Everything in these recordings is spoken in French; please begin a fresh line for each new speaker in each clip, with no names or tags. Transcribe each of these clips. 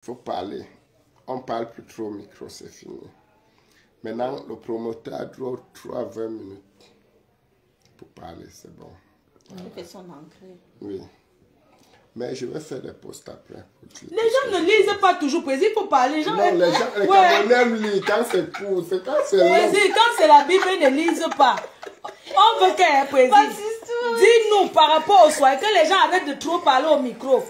faut parler. On parle plus trop au micro, c'est fini. Maintenant, le promoteur a droit 3 à 20 minutes pour parler, c'est bon.
Il fait son entrée.
Oui. Mais je vais faire des posts après.
Les gens ne lisent pas toujours, président, il faut parler. Les gens,
non, les gens, les Camerounais lisent quand c'est court, c'est quand c'est long.
Président, quand c'est la Bible, ils ne lisent pas. On veut qu'un président. Dis-nous par rapport aux soirées, que les gens arrêtent de trop parler au micro.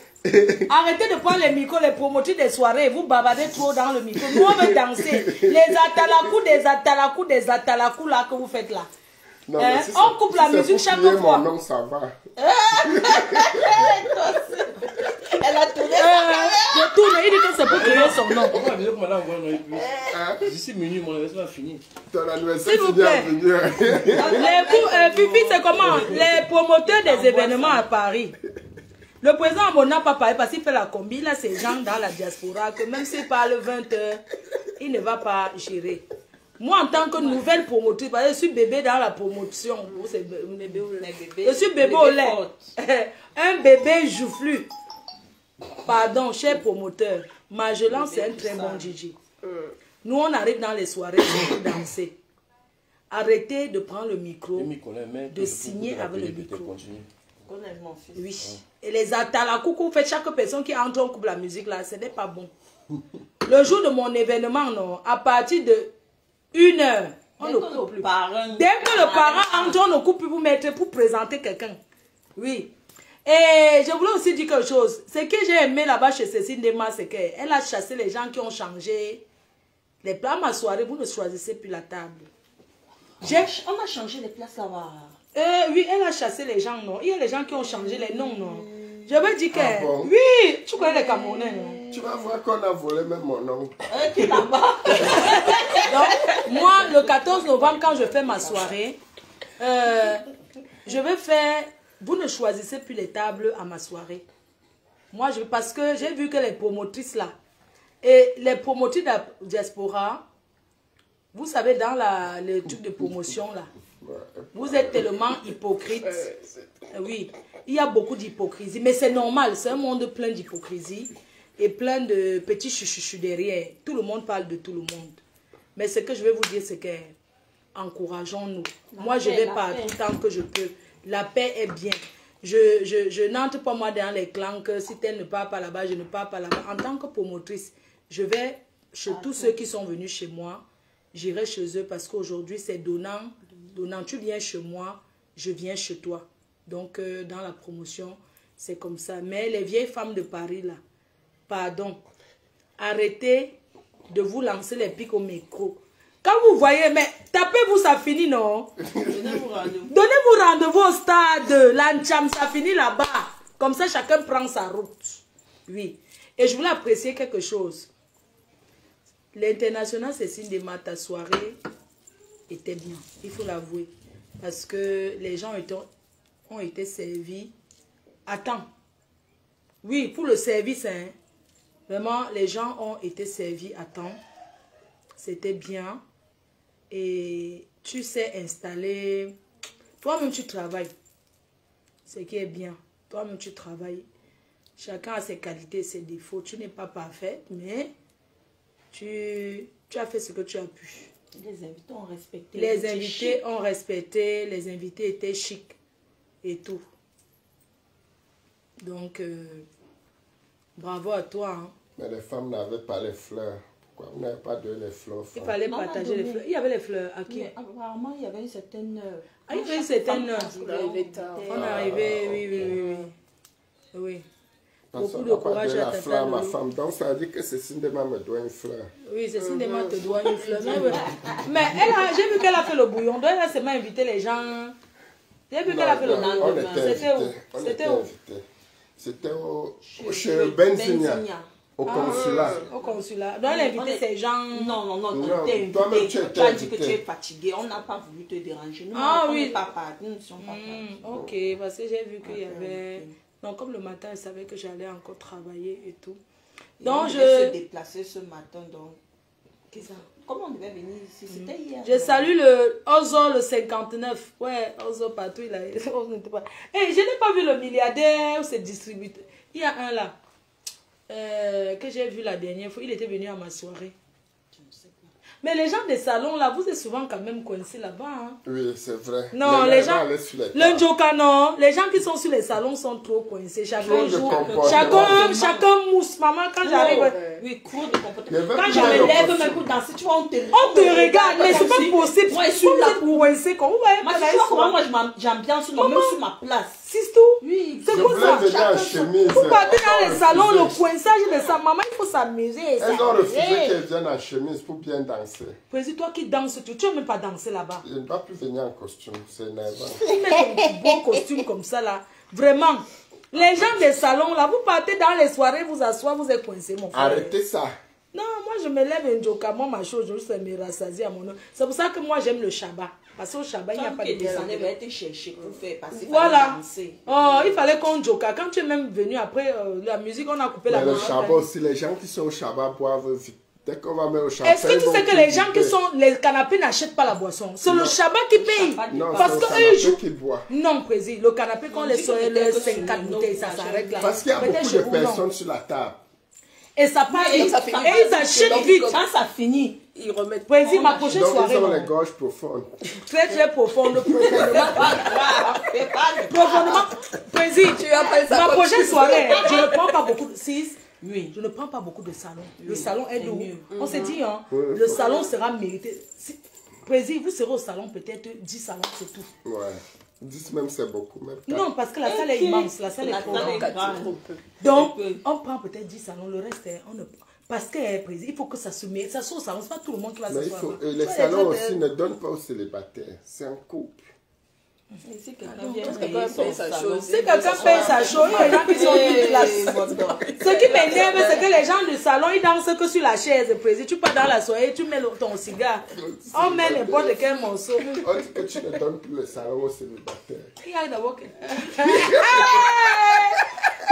Arrêtez de prendre les micros, les promoteurs des soirées, vous bavardez trop dans le micro. Nous, on veut danser. Les atalakou là que vous faites là.
Non, si
on coupe la musique chaque fois.
Non, ça va.
Elle a tourné.
Je tourne, il dit que c'est pour créer son nom.
Pourquoi dire que madame va d'ici minuit, mon anniversaire va finir.
Ton anniversaire,
s'il vous plaît. Fifi, c'est comment? Les promoteurs des événements à Paris. Le président Bon n'a pas parlé parce qu'il fait la combi. Là, c'est gens dans la diaspora que même s'il parle 20 h, il ne va pas gérer. Moi, en tant que nouvelle promotrice, parce que je suis bébé dans la promotion. Je suis bébé au lait. Un bébé joufflu. Pardon, cher promoteur. Magellan, c'est un très bon DJ. Nous, on arrive dans les soirées pour danser. Arrêtez de prendre le micro, de signer avec le micro. Oui. Et les atalakou qu'on fait, chaque personne qui entre, on coupe la musique là, ce n'est pas bon. Le jour de mon événement, non, à partir de 1 h, on ne coupe plus. Dès que le parent entre, on ne coupe plus pour mettre, pour présenter quelqu'un. Oui. Et je voulais aussi dire quelque chose. Ce que j'ai aimé là-bas chez Cécile Dema, c'est qu'elle a chassé les gens qui ont changé les plats. Ma soirée, vous ne choisissez plus la table.
On a changé les places là-bas.
Oui, elle a chassé les gens, non. Il y a les gens qui ont changé les noms, non. Je veux dire que... Bon? Oui, tu connais les Camerounais, non.
Tu vas voir qu'on a volé même mon nom.
Qui là-bas.
Donc, moi, le 14 novembre, quand je fais ma soirée, je vais faire... Vous ne choisissez plus les tables à ma soirée. Moi, parce que j'ai vu que les promotrices là, et les promotrices de la diaspora, vous savez, dans le truc de promotion là, vous êtes tellement hypocrite. Oui, il y a beaucoup d'hypocrisie, mais c'est normal, c'est un monde plein d'hypocrisie et plein de petits chuchuchus derrière. Tout le monde parle de tout le monde. Mais ce que je vais vous dire, c'est que encourageons-nous. Moi, je vais partout tant que je peux. La paix est bien. Je n'entre pas moi dans les clans que si tel ne part pas là-bas, je ne pars pas là-bas. En tant que promotrice, je vais chez tous ceux qui sont venus chez moi. J'irai chez eux parce qu'aujourd'hui, c'est donnant. Donnant, tu viens chez moi, je viens chez toi. Donc, dans la promotion, c'est comme ça. Mais les vieilles femmes de Paris, là, pardon, arrêtez de vous lancer les pics au micro. Quand vous voyez, mais tapez-vous, ça finit, non? Donnez-vous rendez-vous au stade. L'Ancham, ça finit là-bas. Comme ça, chacun prend sa route. Oui. Et je voulais apprécier quelque chose. L'international Cécile Dema, ta soirée était bien. Il faut l'avouer. Parce que les gens ont été servis à temps. Oui, pour le service, hein. Vraiment, les gens ont été servis à temps. C'était bien. Et tu sais installer. Toi-même, tu travailles. Ce qui est bien. Toi-même, tu travailles. Chacun a ses qualités et ses défauts. Tu n'es pas parfaite, mais tu as fait ce que tu as pu.
Les invités ont respecté.
Les invités ont respecté. Les invités étaient chics et tout. Donc, bravo à toi. Hein.
Mais les femmes n'avaient pas les fleurs. Pourquoi vous n'avez pas donné les fleurs?
Il fallait partager les fleurs. Il y avait les fleurs à qui?
Apparemment, il y avait une certaine heure.
Ah, il y avait une certaine heure. On est arrivé, oui. Oui. Beaucoup de courage à ta
fleur à ma femme. Donc, ça veut dire que Cécile Dema me doit une fleur.
Oui, Cécile Dema te doit une fleur. Mais j'ai vu qu'elle a fait le bouillon. Donc, elle a seulement invité les gens. J'ai vu qu'elle a fait le bouillon. C'était où?
C'était chez Benzina. Au consulat.
Au consulat. Donc, elle a invité ces gens.
Non, tu t'es invité. Tu as dit que tu es fatigué. On n'a pas voulu te déranger. Nous, on n'est pas partis. Nous ne sommes pas partis.
Ok, parce que j'ai vu qu'il y avait... Donc, comme le matin, elle savait que j'allais encore travailler et tout. Donc,
je devais se déplacer ce matin. Donc,
qui ça?
Comment on devait venir ici? C'était hier.
Je salue le Ozo, le 59. Ouais, Ozo partout, il a... Ozo n'était pas... Hey, je n'ai pas vu le milliardaire ou ce distributeur. Il y a un là. que j'ai vu la dernière fois, il était venu à ma soirée. Mais les gens des salons, là, vous êtes souvent quand même coincés là-bas. Hein?
Oui, c'est vrai.
Non, les gens... Le Njoka, non. Les gens qui sont sur les salons sont trop coincés. Chacun joue. Chacun mousse. Maman, quand j'arrive...
Oui, cours de comportement.
Quand je me lève, même pour danser, tu vois, on te regarde. Mais c'est pas possible.
Moi, je suis là
pour coincer. Moi,
j'ambiance même sur ma place.
C'est tout.
Oui,
c'est quoi ça? Vous partez dans les salons, le coinçage de sa maman, il faut s'amuser.
Elles ont refusé qu'elles viennent en chemise pour bien danser.
Président, toi qui danses, tu ne veux même pas danser là-bas.
Je ne vais plus venir en costume, c'est énervant.
Tu mets ton beau costume comme ça là. Vraiment. Les gens des salons là, vous partez dans les soirées, vous asseoir, vous êtes coincés, mon frère.
Arrêtez ça.
Non, moi je me lève un joker, moi ma chose, je sais me rassasier à mon nom. C'est pour ça que moi j'aime le Shabbat. Parce qu'au Shabbat, il n'y a pas de
descente. Va être chercher pour faire passer.
Voilà. Oh, il fallait qu'on joker. Quand tu es même venu après la musique, on a coupé la
musique. Le Shabbat aussi, les gens qui sont au Shabbat boivent vite. Dès qu'on va mettre au Shabbat.
Est-ce que tu sais que les gens qui sont les canapés n'achètent pas la boisson? C'est le Shabbat qui paye.
Non,
parce que eux jouent.
Qui boit.
Non, président, le canapé, quand les soirées, les 50 bouteilles, ça s'arrête là.
Parce qu'il y a beaucoup de personnes sur la table.
Et ça part et ils achètent vite.
Quand ça finit,
ils remettent. Président, ma prochaine soirée.
Ils ont les gorges profondes.
Très, très profondes. Profondément. Président, ma prochaine soirée, je ne prends pas beaucoup de 6. Oui, je ne prends pas beaucoup de salons. Le salon est mieux. On s'est dit, hein, le salon sera mérité. Président, vous serez au salon peut-être 10 salons, c'est tout.
Ouais. 10 même, c'est beaucoup. Même
non, parce que la salle est immense. La salle est trop grande. Donc, on prend peut-être 10 salons. Le reste, on ne prend. Parce que, président, il faut que ça se mette. Ça soit au salon, c'est pas tout le monde qui va s'asseoir.
Les salons aussi ne donnent pas aux célibataires. C'est un couple.
Si quelqu'un
paye sa chose, il y a des gens qui sont plus classe. Ce qui m'énerve, c'est que les gens du salon, ils dansent que sur la chaise, président. Tu pars dans la soirée, tu mets ton cigare. On met n'importe quel morceau.
On dit que tu ne donnes plus le salon aux célibataires.
Il y a d'abord que...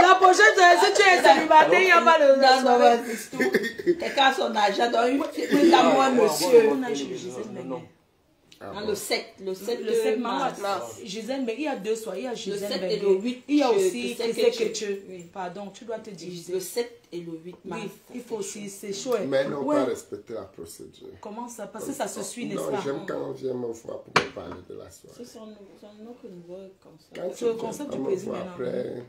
La prochaine soirée, si tu es célibataire, il n'y a pas de...
Non, quelqu'un a son argent, donc il a moi, monsieur. Le 7 mars.
Gisèle, mais il y a 2 soirs. Il y a Gisèle,
le 7 et le 8.
Il y a aussi pardon, tu dois te dire.
Le 7 et le 8 mars.
Oui, il faut aussi, c'est chouette.
Mais non, pas respecter la procédure.
Comment ça? Parce que ça se suit, n'est-ce pas?
Non, j'aime quand on vient me voir pour me parler de la soirée.
C'est son autre niveau comme ça.
C'est le concept du président
après,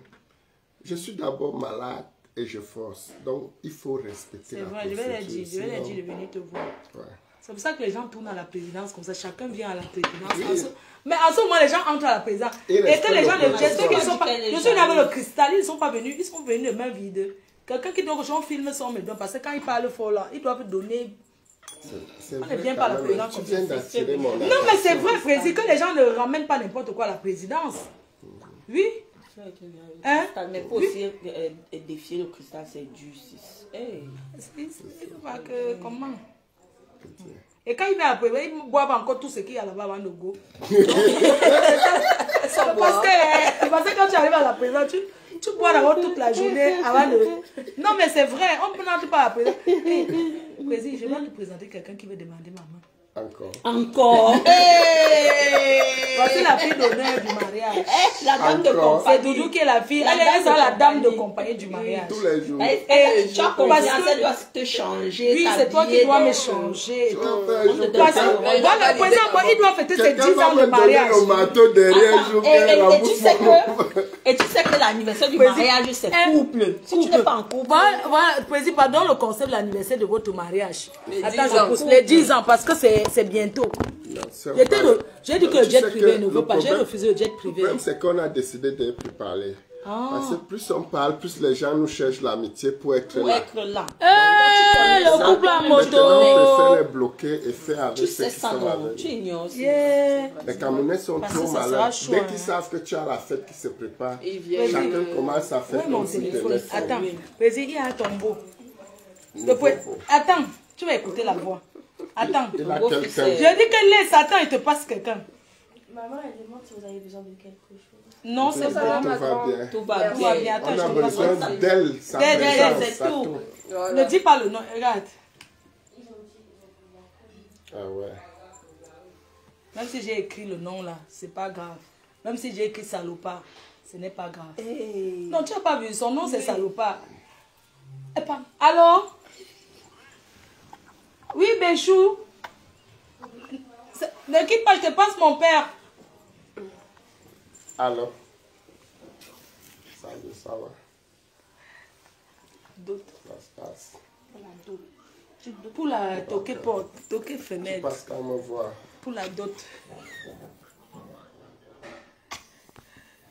je suis d'abord malade et je force. Donc, il faut respecter la procédure.
C'est vrai, je vais leur dire de venir te voir.
Ouais.
C'est pour ça que les gens tournent à la présidence comme ça, chacun vient à la présidence. Oui. Mais en ce moment, les gens entrent à la présidence. Et que les gens, ceux qui ne sont pas, je suis avec le cristal, ils ne sont pas venus, ils sont venus de main vide. Quelqu'un qui doit que on filme son médaille, parce que quand ils parlent fort là, ils doivent donner. On ne vient pas à la présidence comme ça. Non, mais c'est vrai, président, que les gens ne ramènent pas n'importe quoi à la présidence. Oui.
Hein? Mais pour aussi défier le cristal, c'est dur.
Comment? Et quand il vient après, il boit encore tout ce qu'il y a là-bas avant de go. Parce que quand tu arrives à la présidence, tu bois d'abord toute la journée avant de... Non, mais c'est vrai, on ne peut pas à la présidence. Président, je vais te présenter quelqu'un qui veut demander ma main.
Encore.
Voici la fille d'honneur du mariage.
La dame de compagnie.
C'est Doudou qui est la fille. Elle sera la dame de compagnie du mariage.
Tous les jours.
Et tu as confiance, elle doit te changer.
Oui, c'est toi qui dois me changer. Parce que voilà, le président, il doit fêter ses 10 ans de mariage.
Et tu sais que l'anniversaire du mariage, c'est couple. Si tu n'es pas en couple.
Voilà, président, pardon le concept de l'anniversaire de votre mariage. Attends, je pousse les 10 ans parce que c'est bientôt. J'ai dit que le jet privé ne veut pas. J'ai refusé le jet privé.
Le problème, c'est qu'on a décidé de ne plus parler. Parce que plus on parle, plus les gens nous cherchent l'amitié pour être là.
Le couple à moto.
On préfère les bloquer et faire avec ceux qui sont avec.
Tu ignores.
Les Camerounais sont trop malades. Dès qu'ils savent que tu as la fête qui se prépare, chacun commence à faire comme si téléphone.
Attends, président, il y a un tombeau. Attends, tu vas écouter la voix. Attends, je dis que laisse, attends, il te passe quelqu'un.
Maman, elle demande si vous avez besoin de quelque chose.
Non, c'est ça.
Tout va bien.
Attends,
on a besoin d'elle.
C'est tout. Ne dis pas le nom, regarde.
Ah ouais.
Même si j'ai écrit le nom là, c'est pas grave. Même si j'ai écrit salopard, ce n'est pas grave. Non, tu n'as pas vu, son nom c'est salopard. Allô? Oui, Béchou. Ne quitte pas, je te passe mon père.
Allô? Salut, ça va?
D'autres.
Ça se passe.
Pour la toquer porte, toquer
Tu
fenêtre.
passes quand me voir.
Pour la dot.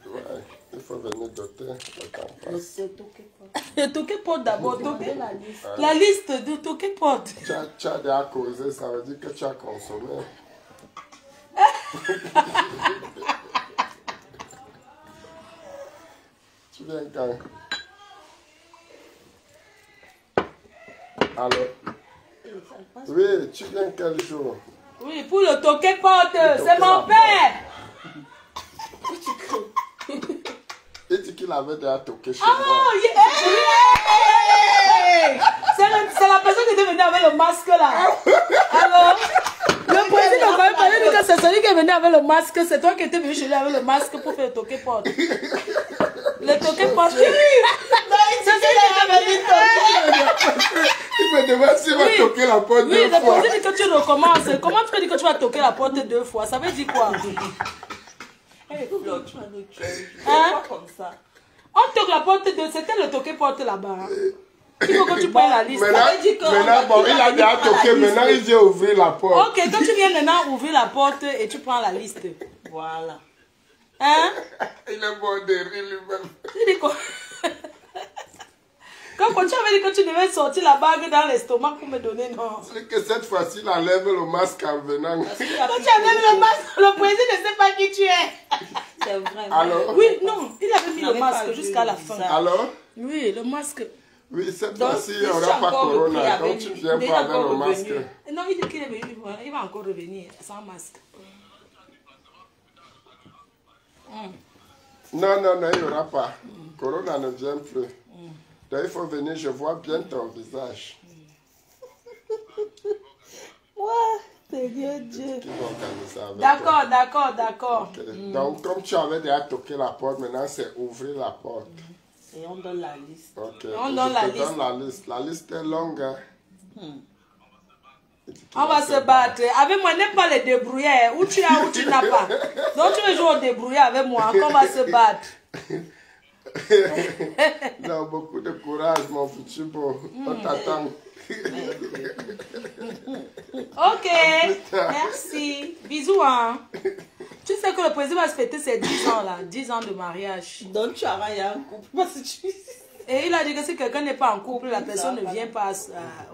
Ouais, il faut venir doter.
Toquer porte d'abord. La liste de toquer porte.
Tu as déjà causé, ça veut dire que tu as consommé. Tu viens quand? Allô? Oui, tu viens quel jour?
Oui, pour le toquer porte, c'est mon père.
Il dit qu'il avait déjà toqué chez
Oh,
moi.
c'est la personne qui était venue avec le masque là. Alors, le président quand même parlé de que c'est celui qui est venu avec le masque. C'est toi qui étais venu chez lui avec le masque pour faire le toquer porte. Le toquer porte.
Il me demande s'il va toquer la porte deux fois.
Oui, le président dit que tu recommences. Comment tu peux dire que tu vas toquer la porte 2 fois? Ça veut dire quoi?
Hein? Comme ça.
On toque la porte 2, c'était le toquer porte là-bas. Il faut que tu prennes la liste.
Maintenant, bon, il a déjà toqué, maintenant il vient ouvrir la porte.
Ok, quand tu viens maintenant ouvrir la porte et tu prends la liste.
Voilà.
Hein?
Il est bon de rire lui-même.
Tu dis quoi? Quand tu avais dit que tu devais sortir la bague dans l'estomac pour me donner, non.
C'est que cette fois-ci, il enlève le masque en venant.
Quand tu avais le masque, le président ne sait pas qui tu es.
C'est vrai.
Alors?
Oui, non, il avait mis le masque jusqu'à la fin.
Alors?
Oui, le masque.
Oui, cette fois-ci, il n'y aura pas corona. Donc tu viens pas avec le masque.
Non, il dit qu'il est venu, il va encore revenir sans masque.
Non, non, non, il n'y aura pas. Corona ne vient plus. Donc il faut venir, je vois bien ton visage.
Ouais, Seigneur Dieu.
Qui va organiser avec
D'accord,
toi.
d'accord, d'accord.
Ok. Donc comme tu avais déjà toqué la porte, maintenant c'est ouvrir la porte.
Et on donne la liste.
Ok.
On donne la liste.
donne la liste. La liste est longue. Hein.
On va se battre. Avec moi, n'aime pas les débrouillères. Où tu as, où tu n'as pas. Donc tu veux jouer au débrouillard avec moi. On va se battre.
Non, beaucoup de courage, mon futur beau. On t'attend.
Ok, merci. Bisous, hein. Tu sais que le président va se fêter ses 10 ans, là. 10 ans de mariage.
Donc tu as rien en couple. Parce que tu...
Et il a dit que si quelqu'un n'est pas en couple, la personne ne vient pas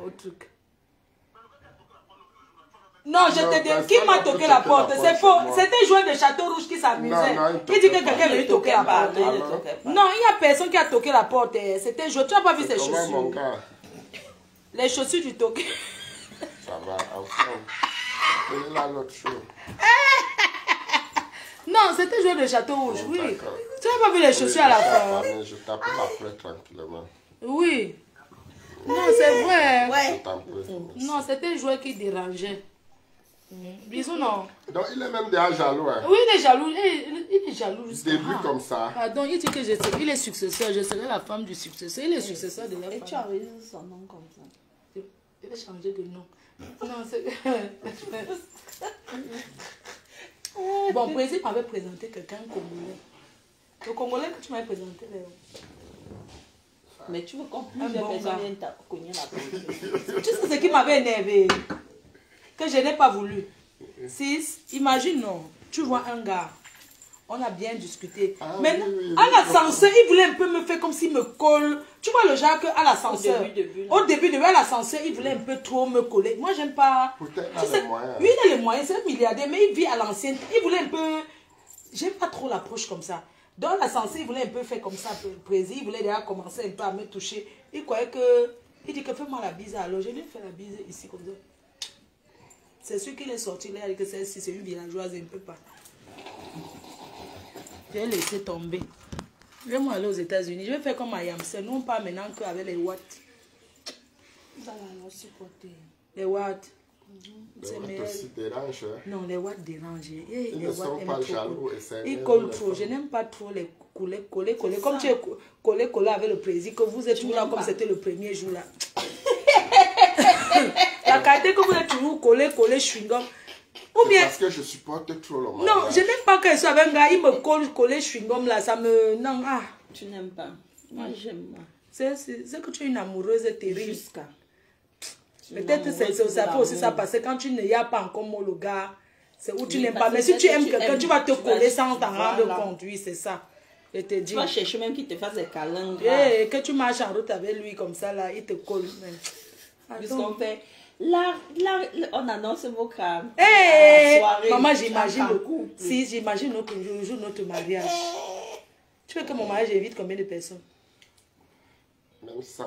au truc. Non, je te dis, qui m'a toqué la porte? C'est faux. C'était joueur de Château Rouge qui s'amusait. Il dit que quelqu'un est venu toquer la porte. Non, il n'y a personne qui a toqué la porte. C'était joueur. Tu n'as pas vu ses chaussures? Les chaussures du toqué.
Ça va, enfin. Prenez là l'autre chose.
Non, c'était joueur de Château Rouge, oui. Tu n'as pas vu les chaussures à la fin?
Je t'appelle après tranquillement.
Oui. Non, c'est vrai.
Ouais.
Non, c'était un joueur qui dérangeait. Bisous, non.
Donc il est même déjà jaloux. Hein.
Oui, il est jaloux. Il est jaloux.
Début comme ça.
Pardon, il dit que il est successeur. Je serai la femme du successeur. Il est successeur de la femme.
Et tu as réussi son nom comme ça.
Il a changé de nom. Non, c'est... Bon, président m'avait présenté quelqu'un congolais. Le Congolais que tu m'avais présenté, là.
Mais tu veux qu'on plusieurs personnes viennent cogner la porte.
Tu sais ce qui m'avait énervé? Que je n'ai pas voulu. 6, imagine, non. Tu vois un gars. On a bien discuté.
Ah,
maintenant,
oui.
à l'ascenseur, il voulait un peu me faire comme s'il me colle. Tu vois le genre qu'à l'ascenseur. Au début, à l'ascenseur, il voulait un peu trop me coller. Moi, j'aime pas.
Peut-être il a les moyens.
Oui, il a les moyens. C'est un milliardaire, mais il vit à l'ancienne. Il voulait un peu. J'aime pas trop l'approche comme ça. Dans l'ascenseur, il voulait un peu faire comme ça. Il voulait déjà commencer un peu à me toucher. Il croyait que. Il dit que fais-moi la bise. Alors, je lui ai fait la bise ici comme ça. C'est sûr qu'il est sorti là, il a dit que celle-ci, c'est une villageoise, il ne peut pas. J'ai laissé tomber. Je vais aller aux États-Unis. Je vais faire comme à Yamsel. Non pas maintenant qu'avec les watts.
Nous allons supporter.
Les watts.
Les watts aussi dérangent. Hein.
Non, les watts dérangent.
Ils ne sont pas jaloux.
Ils collent trop. Je n'aime pas trop les coller. Comme tu es collé avec le président, que vous êtes toujours là comme c'était le premier jour là. La qualité que vous êtes toujours collé, chewing-gum. Ou bien...
Parce que je supporte trop le mariage.
Non, je n'aime pas qu'elle soit avec un gars, il me colle chewing-gum là, ça me... Non, ah.
Tu n'aimes pas. Moi, j'aime pas.
C'est que tu es une amoureuse terrible.
Jusqu'à.
Peut-être ça peut aussi ça passer quand tu n'y as pas encore le gars. C'est où tu n'aimes pas. Mais si tu aimes quelqu'un, tu vas te coller sans t'en rendre compte. Oui, c'est ça. Je te dis.
Tu vas chercher même qu'il te fasse des câlins.
Et que tu marches en route avec lui comme ça, là, il te colle.
Puisqu'on fait... Là, on annonce vos cas.
Maman, j'imagine beaucoup. Si, j'imagine le jour de notre mariage. Tu veux que mon mariage évite combien de personnes?
Même 100.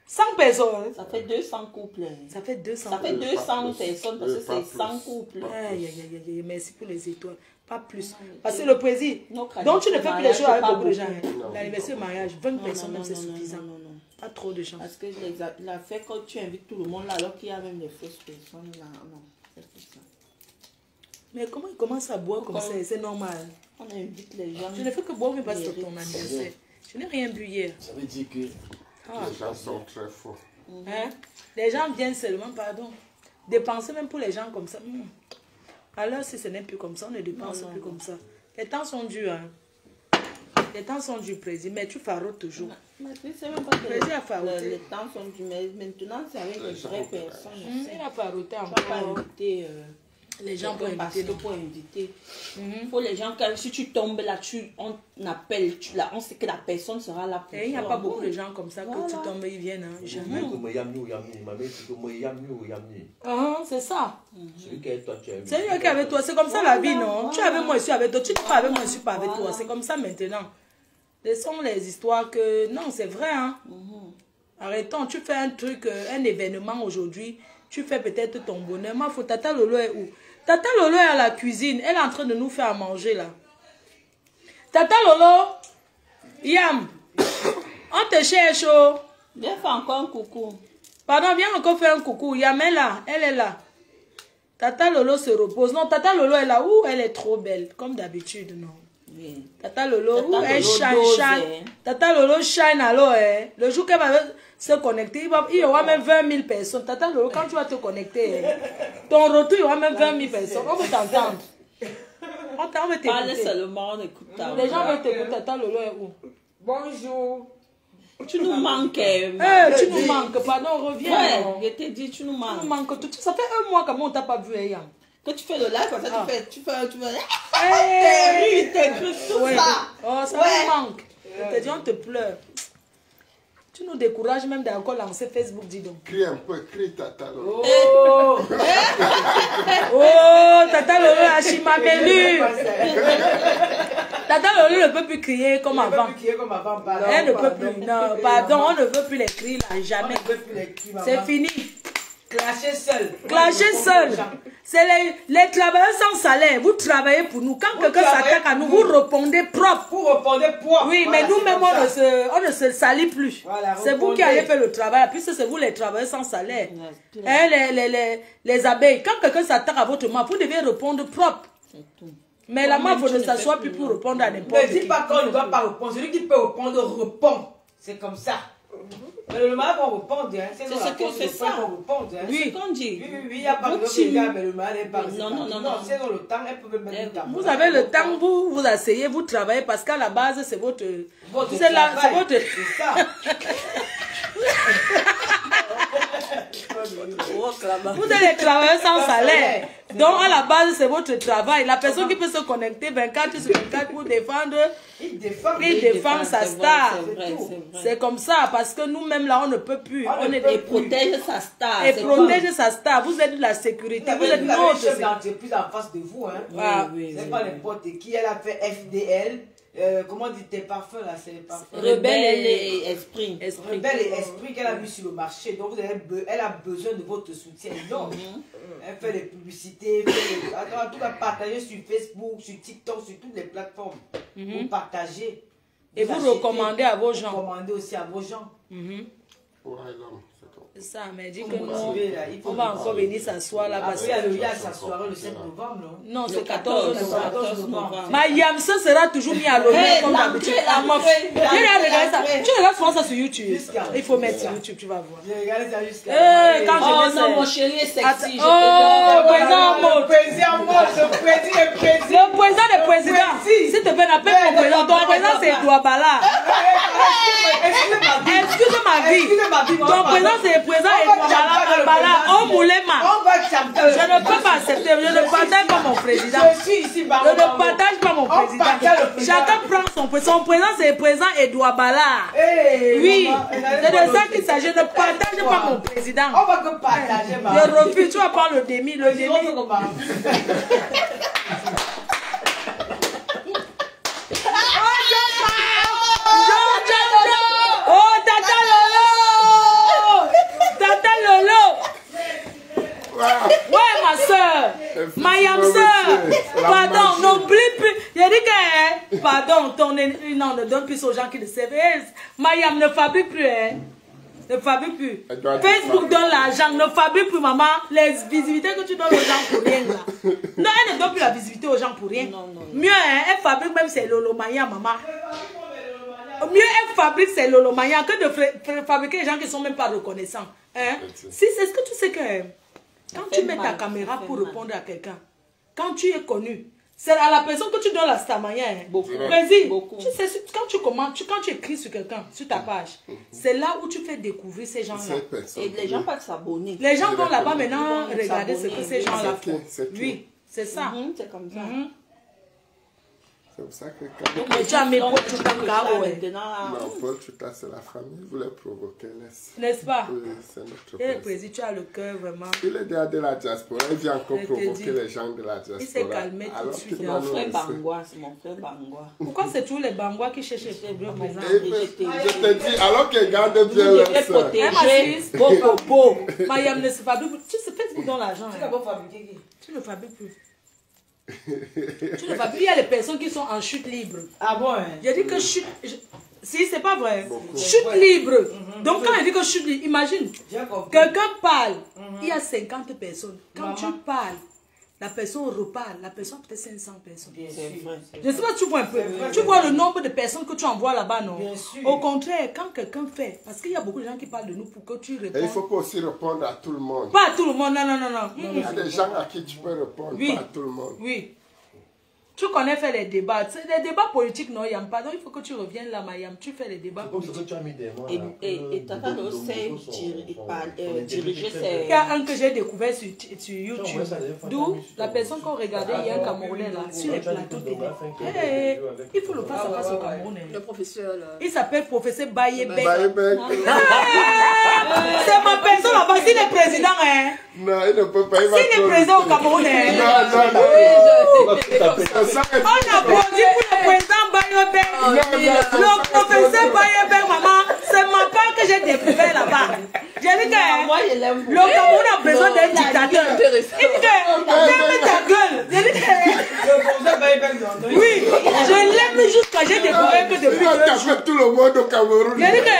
100 personnes.
Ça fait 200 couples.
Ça fait 200.
Ça fait 200 personnes parce que c'est 100 couples.
Merci pour les étoiles. Pas plus. Parce que le président. Donc tu ne fais plus les choses avec beaucoup de gens. L'anniversaire, le mariage, 20 personnes même c'est suffisant. Pas trop de gens.
Parce que la fait quand tu invites tout le monde là, alors qu'il y a même les fausses personnes là. Non, c'est ça.
Mais comment ils commencent à boire comme ça? C'est normal.
On invite les gens.
Je ne fais que boire, mais pas sur ton anniversaire. Je n'ai rien bu hier.
Ça veut dire que
les gens sont très forts.
Hein? Les gens viennent seulement, pardon, dépenser même pour les gens comme ça. Alors si ce n'est plus comme ça, on ne dépense plus comme ça. Les temps sont durs. Hein? Les temps sont durs, président, mais tu farotes toujours.
C'est même pas que
les
temps sont durs, mais maintenant c'est avec les vraies personnes.
Il a faroté encore.
Tu vas pas inviter
les gens pour
inviter. Faut les gens, si tu tombes là, on appelle, on sait que la personne sera là pour
il n'y a pas beaucoup de gens comme ça que tu tombes, ils viennent. Hein, jamais. C'est ça.
Celui qui est avec toi, tu es
c'est lui qui est avec toi. C'est comme ça la vie, non? Tu es avec moi, je suis avec toi. Tu n'es pas avec moi, je ne suis pas avec toi. C'est comme ça maintenant. Ce sont les histoires que... Non, c'est vrai. Hein? Arrêtons. Tu fais un truc, un événement aujourd'hui. Tu fais peut-être ton bonheur. Ma faute, Tata Lolo est où? Tata Lolo est à la cuisine. Elle est en train de nous faire à manger là. Tata Lolo, Yam, on te cherche.
Viens faire encore un coucou.
Pardon, viens encore faire un coucou. Yam est là. Elle est là. Tata Lolo se repose. Non, Tata Lolo est là. Ouh, elle est trop belle. Comme d'habitude, non. Oui. Tata Lolo, elle shine. Tata Lolo shine alors. Le jour qu'elle va se connecter, il y aura même 20 000 personnes. Tata Lolo, quand tu vas te connecter, ton retour, il y aura même 20 000 personnes. On veut t'entendre. On veut t'écouter.
Parle seulement, on écoute ta voix.
Les gens veulent t'écouter. Tata Lolo est où?
Bonjour.
Tu nous manques.
Tu nous manques. Pardon, reviens.
Ouais, je t'ai dit, tu nous manques.
Tu nous manques. Ça fait un mois comment on t'a pas vu, Yann.
Que tu fais le live, comme ça, tu fais.
T'es cru tout ça. Oh, ça me manque. Je te dis, on te pleure. Tu nous décourages même d'encore lancer Facebook, dis donc.
Crie un peu, crie Tata Lolo.
Oh, oh Tata Lolo, la chimamelu. Tata Lolo ne peut plus crier comme avant. Elle ne peut plus. Non, pardon, on ne veut plus les cris là, jamais. C'est fini.
Clasher seul.
Clasher seul. C'est les travailleurs sans salaire. Vous travaillez pour nous. Quand quelqu'un s'attaque à nous, vous répondez propre.
Vous répondez propre.
Oui, voilà, mais nous-mêmes, on ne se salit plus. Voilà, c'est vous qui allez faire le travail. Puisque c'est vous les travailleurs sans salaire. Les abeilles. Quand quelqu'un s'attaque à votre main, vous devez répondre propre. Mais la main, il ne s'assoit plus pour répondre à n'importe qui.
Ne dis pas qu'on ne doit pas répondre. Celui qui peut répondre, répond. C'est comme ça. Mais le mal va répondre, hein.
C'est ce qu'on fait ça.
Oui,
c'est ce qu'on dit.
Oui, il n'y a pas de regard, mais le mal n'est pas.
Non.
C'est dans le temps, elle peut même mettre le temps.
Vous avez le temps, vous asseyez, vous travaillez, parce qu'à la base, c'est votre...
C'est votre...
C'est ça. Vous êtes les travailleurs sans salaire. Donc, à la base, c'est votre travail. La personne qui peut se connecter 24 sur 24 pour défendre, il défend sa star. C'est comme ça, parce que nous-mêmes, là, on ne peut plus.
Et protège sa star.
Et protège sa star. Vous êtes de la sécurité. Vous êtes notre
chef d'entreprise en face de vous. C'est pas n'importe qui. Elle a fait FDL. Comment dit tes parfums là? C'est les parfums.
Rebelle et esprit.
Rebelle et esprit qu'elle a mis sur le marché. Donc elle a besoin de votre soutien. Donc, elle fait les publicités. En tout cas, partager sur Facebook, sur TikTok, sur toutes les plateformes. Vous partagez.
Et vous recommandez à vos gens.
Vous recommandez aussi à vos gens.
Pour un homme, c'est comme
Ça, mais dit que non, on va encore venir s'asseoir là. Parce
Après, il y a sa soirée le 5 novembre, non?
Non, c'est 14
novembre.
Ma Yamsa sera toujours mis à l'honneur comme d'habitude. Tu regardes souvent ça sur YouTube. Il faut mettre sur YouTube, tu vas voir.
J'ai regardé ça jusqu'à...
Quand je
Oh non, mon chéri est sexy.
Oh, président mode. Le président des présidents. S'il te plaît, n'appelle mon président. Ton président, c'est Douabala. Excuse ma vie. Ton président, c'est le président Douabala. Oh, Moulema. Je ne peux pas accepter. Je ne partage pas mon président.
Je suis ici,
Je ne partage pas mon président. Chacun prend son président. Son président, c'est le président Edouard Bala. Oui, c'est de ça qu'il s'agit. Je ne partage pas mon président.
On va que partager,
Je refuse. Tu vas prendre le demi. Le demi. Oh, Tata Lolo! Tata Lolo! Ouais, ma soeur, ma yam soeur, pardon, n'oublie plus. J'ai dit que, pardon, non, ne donne plus aux gens qui le savent. Ma yam ne fabrique plus, hein. Ne fabrique plus. Facebook donne l'argent, ne fabrique plus, maman. Les visibilités que tu donnes aux gens pour rien, là. Non, elle ne donne plus la visibilité aux gens pour rien. Mieux, hein, elle fabrique même ses lolomania, maman. Mieux elle fabrique ses lolomania que de fabriquer des gens qui ne sont même pas reconnaissants. Hein? Si, est-ce que tu sais que quand tu mets ta caméra pour répondre à quelqu'un, quand tu es connu, c'est à la personne que tu donnes la stamania. Hein? Beaucoup. Tu sais, quand tu commentes, quand tu écris sur quelqu'un, sur ta page, c'est là où tu fais découvrir ces gens-là.
Et les gens peuvent s'abonner.
Les gens vont là-bas maintenant regarder ce que ces gens-là font. Oui, c'est ça.
C'est comme ça.
C'est pour ça que
Mais tu as mis Paul Chouta Karo.
Non, Paul Chouta, c'est la famille. Il voulait provoquer,
n'est-ce pas?
Oui, c'est notre
Et le président, tu as le cœur vraiment.
Il est déjà de la diaspora. Il vient encore provoquer les gens de la diaspora.
Il s'est calmé tout de suite.
C'est mon frère Bangwa. C'est mon frère Bangwa.
Pourquoi c'est toujours les Bangwa qui cherchent le président?
Je te dis, alors qu'ils gardent bien leur soeur.
Mayam ne se fabrique plus. Tu sais, fais dans l'argent. Tu ne fabriques plus. Tu ne fabriques. Il y a des personnes qui sont en chute libre.
Ah bon?
J'ai dit que chute. Si, c'est pas vrai. Chute libre. Donc, quand il dit que chute libre, imagine. Quelqu'un parle. Il y a 50 personnes. Quand tu parles, la personne reparle. La personne peut-être 500 personnes. Je ne sais pas, tu vois un peu. Tu vois le nombre de personnes que tu envoies là-bas, non? Au contraire, quand quelqu'un fait, parce qu'il y a beaucoup de gens qui parlent de nous pour que tu répondes.
Et il ne faut pas aussi répondre à tout le monde.
Pas à tout le monde, non.
Il y a des gens à qui tu peux répondre, pas à tout le monde.
Oui. Tu connais faire les débats. Les débats politiques, non, Yam, pardon, il faut que tu reviennes là, Mayam. Tu fais les débats politiques.
Et Tata Lolo sait diriger ses...
Il y a un que j'ai découvert sur YouTube. D'où la personne qu'on regardait hier, Camerounais, là, sur les plateaux télé. Il faut le face à face au Cameroun.
Le professeur, là.
Il s'appelle professeur Bayebek.
C'est
ma personne là-bas. S'il est président, hein.
Non, il ne peut pas.
S'il est président au Cameroun, hein.
Non.
On applaudit pour le président Bayebek. Le professeur Bayebek, maman, c'est ma part que j'ai découvert là-bas. J'ai dit que le Cameroun a besoin d'un dictateur. Il dit que ferme ta gueule. J'ai dit que... Oui, je l'aime jusqu'à j'ai découvert que depuis 2 jours.
Tout le monde au Cameroun.
J'ai dit que...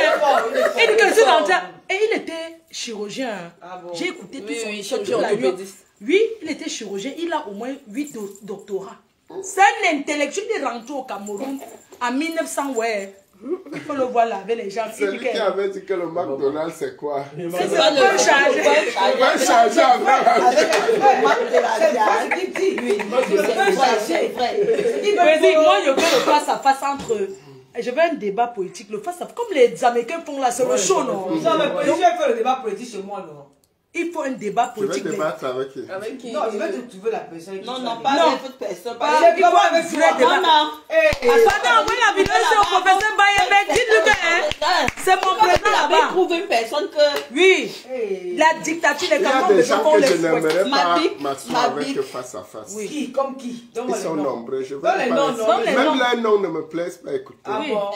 Il dit que je suis dans ça. Et il était chirurgien. J'ai écouté tout son chirurgien. Oui, il était chirurgien. Il a au moins 8 doctorats. C'est un intellectuel qui est rentré au Cameroun en 1900, ouais. Il faut le voir là avec les gens.
C'est lui qui avait dit que le McDonald's c'est quoi?
C'est le chargé.
On va changer
Moi, je veux le face à face entre eux. Je veux un débat politique, le face à face. Comme les Américains font là, c'est le show, non?
Non, mais je vais faire le débat politique chez moi, non?
Il faut un débat politique.
Tu veux débattre avec qui?
Avec qui?
Non, je veux que tu veux la personne.
Non, pas avec toute personne.
Il faut un vrai débat. Attends, envoie la vidéo sur le professeur Bayebek. Dites-lui que c'est mon président là-bas.
Trouver une personne que...
Oui. La dictature des Cameroun.
Il y a des gens que je n'aimerais pas m'asseoir avec face à face.
Oui. Qui? Comme qui?
Ils sont nombreux. Je veux
les noms,
même les noms ne me plaisent pas. Écoutez.
Ah bon?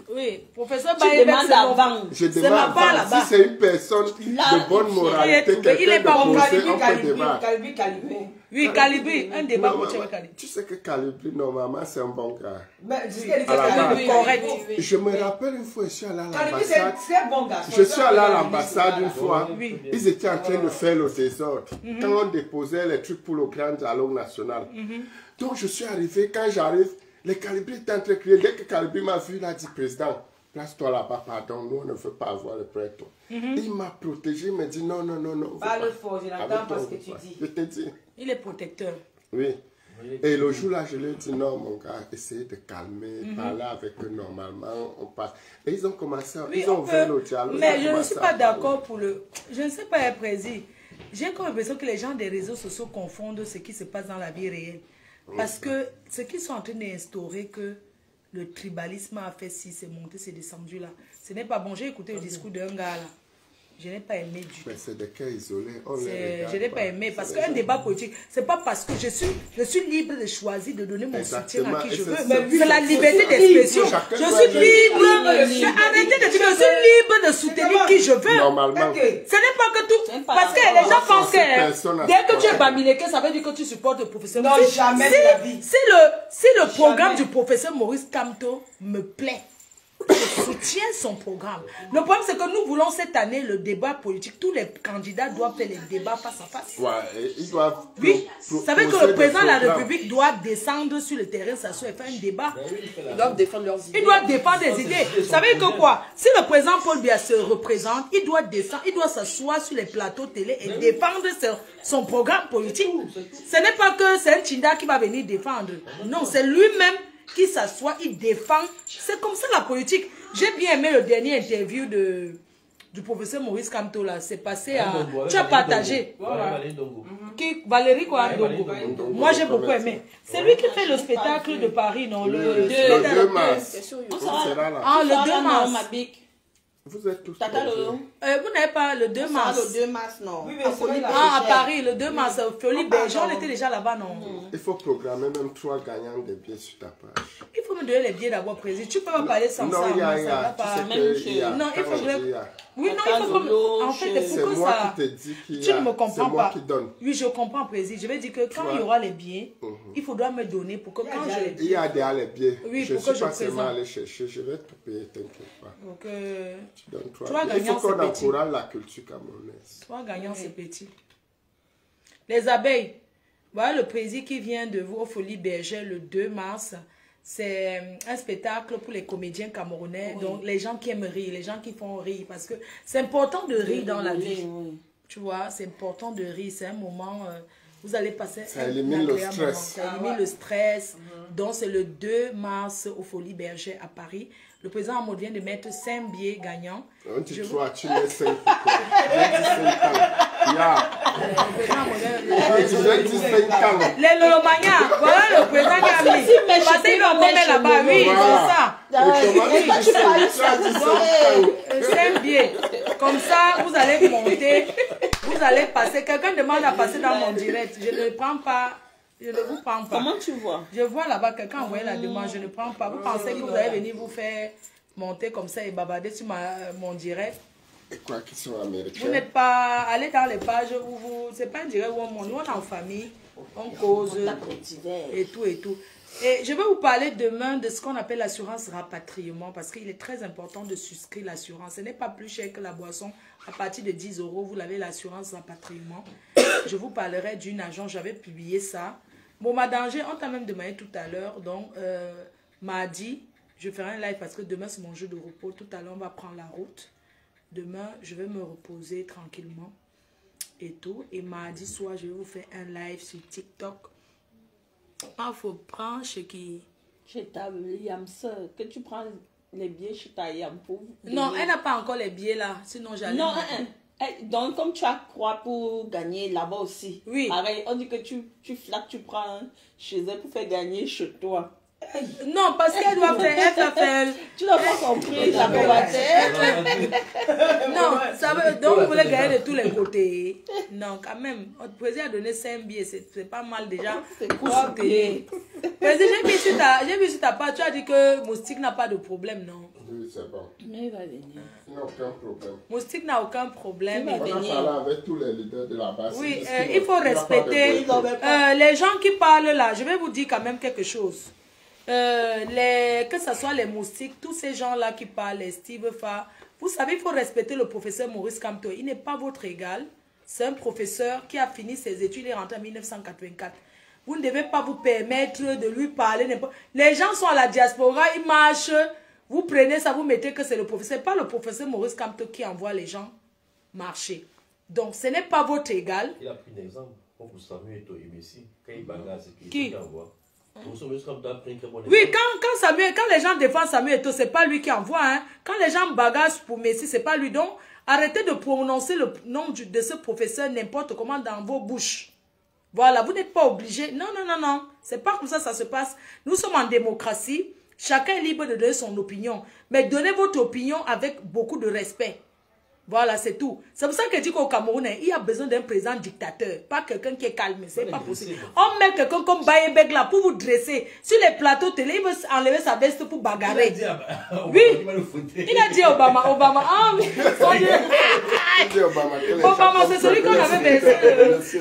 Oui, professeur
Tu demandes avant.
Je demande avant. Si c'est une personne de bonne moralité, quelqu'un de posé, on peut débattre.
Oui, Calibri, un débat où tu veux Calibri.
Tu sais que Calibri, normalement, c'est un bon gars.
Correct.
Je me rappelle une fois, je suis allé à
Calibri, c'est
l'ambassade.
un très bon gars.
Je suis allé à l'ambassade une fois. Ils étaient en train de faire le désordre. Quand on déposait les trucs pour le grand dialogue national. Donc, je suis arrivé. Quand j'arrive, les Calibri étaient en train de crier. Dès que Calibri m'a vu, il a dit, président, place-toi là-bas, pardon, nous, on ne veut pas avoir le prêtre. Il m'a protégé, il m'a dit, non, non, non, non.
Parle fort, je n'entends pas ce que tu dis.
Je te dis.
Il est protecteur.
Oui. Et le jour-là, je lui ai dit, non, mon gars, essayez de calmer, parler avec eux normalement, on passe. Et ils ont commencé, ils ont ouvert le dialogue.
Mais je ne suis pas d'accord pour le... Je ne sais pas, Président. J'ai comme l'impression que les gens des réseaux sociaux confondent ce qui se passe dans la vie réelle. Parce que ce qu'ils sont en train d'instaurer, que le tribalisme a fait si c'est monté, c'est descendu là. Ce n'est pas bon. J'ai écouté le discours d'un gars là. Je n'ai pas aimé du tout.
C'est des cas isolés.
Je n'ai pas aimé. Parce qu'un débat politique, c'est pas parce que je suis libre de choisir de donner mon soutien à qui je veux. C'est la liberté d'expression. Je suis libre. Arrêtez de dire que je suis libre de soutenir qui je veux.
Normalement.
Ce n'est pas que tout. Parce que les gens pensent que dès que tu es Bamileke, ça veut dire que tu supportes le professeur.
Non, jamais de la vie.
Si le programme du professeur Maurice Kamto me plaît, je soutiens son programme. Le problème, c'est que nous voulons cette année le débat politique. Tous les candidats doivent faire les débats face à face.
Ouais, ils doivent.
Oui, vous savez que le président de la République doit descendre sur le terrain, s'asseoir et faire un débat.
Ils doivent défendre leurs idées.
Ils doivent défendre des idées. Vous savez que quoi? Si le président Paul Biya se représente, il doit descendre, il doit s'asseoir sur les plateaux télé et défendre son programme politique. Ce n'est pas que c'est un Chinda qui va venir défendre. Non, c'est lui-même qui s'assoit, il défend. C'est comme ça la politique. J'ai bien aimé le dernier interview du professeur Maurice Kamto là. C'est passé à... Tu as partagé. Valérie quoi? Moi j'ai beaucoup aimé. C'est lui qui fait le spectacle de Paris, non? Le
2 mars.
Ah, le 2 mars.
Vous êtes tous.
Vous n'avez pas le 2 mars.
Le 2 mars, non.
Ah, à Paris, le 2 mars, Folie Berger, on était déjà là-bas, non?
Il faut programmer même 3 gagnants de billets sur ta page.
Il faut me donner les billets d'abord, président. Tu peux pas parler sans ça.
Non, il y a.
Non, il faut que... Oui, non, il faut que... En fait, c'est pour ça.
Qui te dis qu'il y a.
Tu ne me comprends pas.
Qui donne.
Oui, je comprends, président. Je vais dire que quand il y aura les billets, il faudra me donner pour que quand je...
Il y a déjà les billets.
Oui,
je
pour que
suis
je
pas seulement
présente.
allé chercher. Je vais tout payer, t'inquiète pas.
Donc,
tu donnes 3
gagnants,
il faut qu'on
c'est petit.
encourage la culture camerounaise.
3 gagnants, c'est petit. Les abeilles. Voilà le président qui vient de vous au Folie Berger le 2 mars. C'est un spectacle pour les comédiens camerounais. Oui. Donc, les gens qui aiment rire, les gens qui font rire. Parce que c'est important de rire dans la vie. Oui. Tu vois, c'est important de rire. C'est un moment... vous allez passer
ça élimine le stress.
Moment. Ça élimine le stress. Donc, c'est le 2 mars au Folie Berger à Paris. Le président Amod vient de mettre 5 billets gagnants.
On dit 3, tu mets 5.
Les Lolomania, voilà le président qui a mis. Parce qu'il va mettre là-bas, oui, c'est ça. 5 billets. Comme ça, vous allez monter, vous allez passer. Quelqu'un demande à passer dans mon direct. Je ne prends pas. Je ne vous prends pas.
Comment tu vois?
Je vois là-bas quelqu'un envoyer la demande. Je ne prends pas. Vous pensez que vous allez venir vous faire monter comme ça et babader sur mon direct?
Et quoi qu'ils sont américains?
Vous n'êtes pas allé dans les pages où vous... C'est pas un direct où on est en famille, on cause et tout et tout. Et je vais vous parler demain de ce qu'on appelle l'assurance rapatriement parce qu'il est très important de souscrire l'assurance. Ce n'est pas plus cher que la boisson. À partir de 10 €, vous avez l'assurance rapatriement. Je vous parlerai d'une agence, j'avais publié ça. Bon, ma danger, on t'a même demandé tout à l'heure. Donc, mardi, je ferai un live parce que demain, c'est mon jour de repos. Tout à l'heure, on va prendre la route. Demain, je vais me reposer tranquillement et tout. Et mardi soir, je vais vous faire un live sur TikTok. Il faut prendre ce qui...
Chez ta Yamsa, que tu prends les billets chez ta Yam pour...
Non, elle n'a pas encore les billets là. Sinon, j'allais...
Non, donc comme tu as croix pour gagner là-bas aussi.
Oui.
Pareil, on dit que tu flattes, tu prends chez elle pour faire gagner chez toi.
Non, parce qu'elle doit faire...
Tu n'as pas compris, la
Non, ça veut... Donc, vous voulez gagner de tous les côtés. Non, quand même. Votre président a donné 5 billets, c'est pas mal déjà.
C'est pour soutenir.
Président, j'ai vu sur ta page, tu as dit que Moustique n'a pas de problème, non?
Oui, c'est bon.
Mais il va venir.
Il n'y a aucun problème.
Moustique n'a aucun problème.
On a parlé avec tous les leaders de la base.
Oui, il faut respecter les gens qui parlent là. Je vais vous dire quand même quelque chose. Que ce soit les Moustiques, tous ces gens-là qui parlent, les Steve Fa, vous savez, il faut respecter le professeur Maurice Kamto. Il n'est pas votre égal. C'est un professeur qui a fini ses études, il est rentré en 1984. Vous ne devez pas vous permettre de lui parler. Les gens sont à la diaspora, ils marchent. Vous prenez ça, vous mettez que c'est le professeur. Pas le professeur Maurice Kamto qui envoie les gens marcher. Donc, ce n'est pas votre égal.
Il a pris un exemple. Comme pour Samuel Eto'o ici. Quand il bagarre, c'est
qui
envoie.
Oui, quand les gens défendent Samuel Eto'o, c'est pas lui qui envoie. Hein. Quand les gens bagarrent pour Messi, c'est pas lui. Donc, arrêtez de prononcer le nom de ce professeur n'importe comment dans vos bouches. Voilà, vous n'êtes pas obligé. Non, non, non, non. C'est pas comme ça ça se passe. Nous sommes en démocratie. Chacun est libre de donner son opinion. Mais donnez votre opinion avec beaucoup de respect. Voilà, c'est tout. C'est pour ça que je dis qu'au Cameroun, il y a besoin d'un président dictateur. Pas quelqu'un qui est calme. C'est pas possible. On met quelqu'un comme Bayebek là pour vous dresser. Sur les plateaux télé, il veut enlever sa veste pour bagarrer. Oui. Il a dit Obama. Ah oui. Obama, c'est celui qu'on avait versé.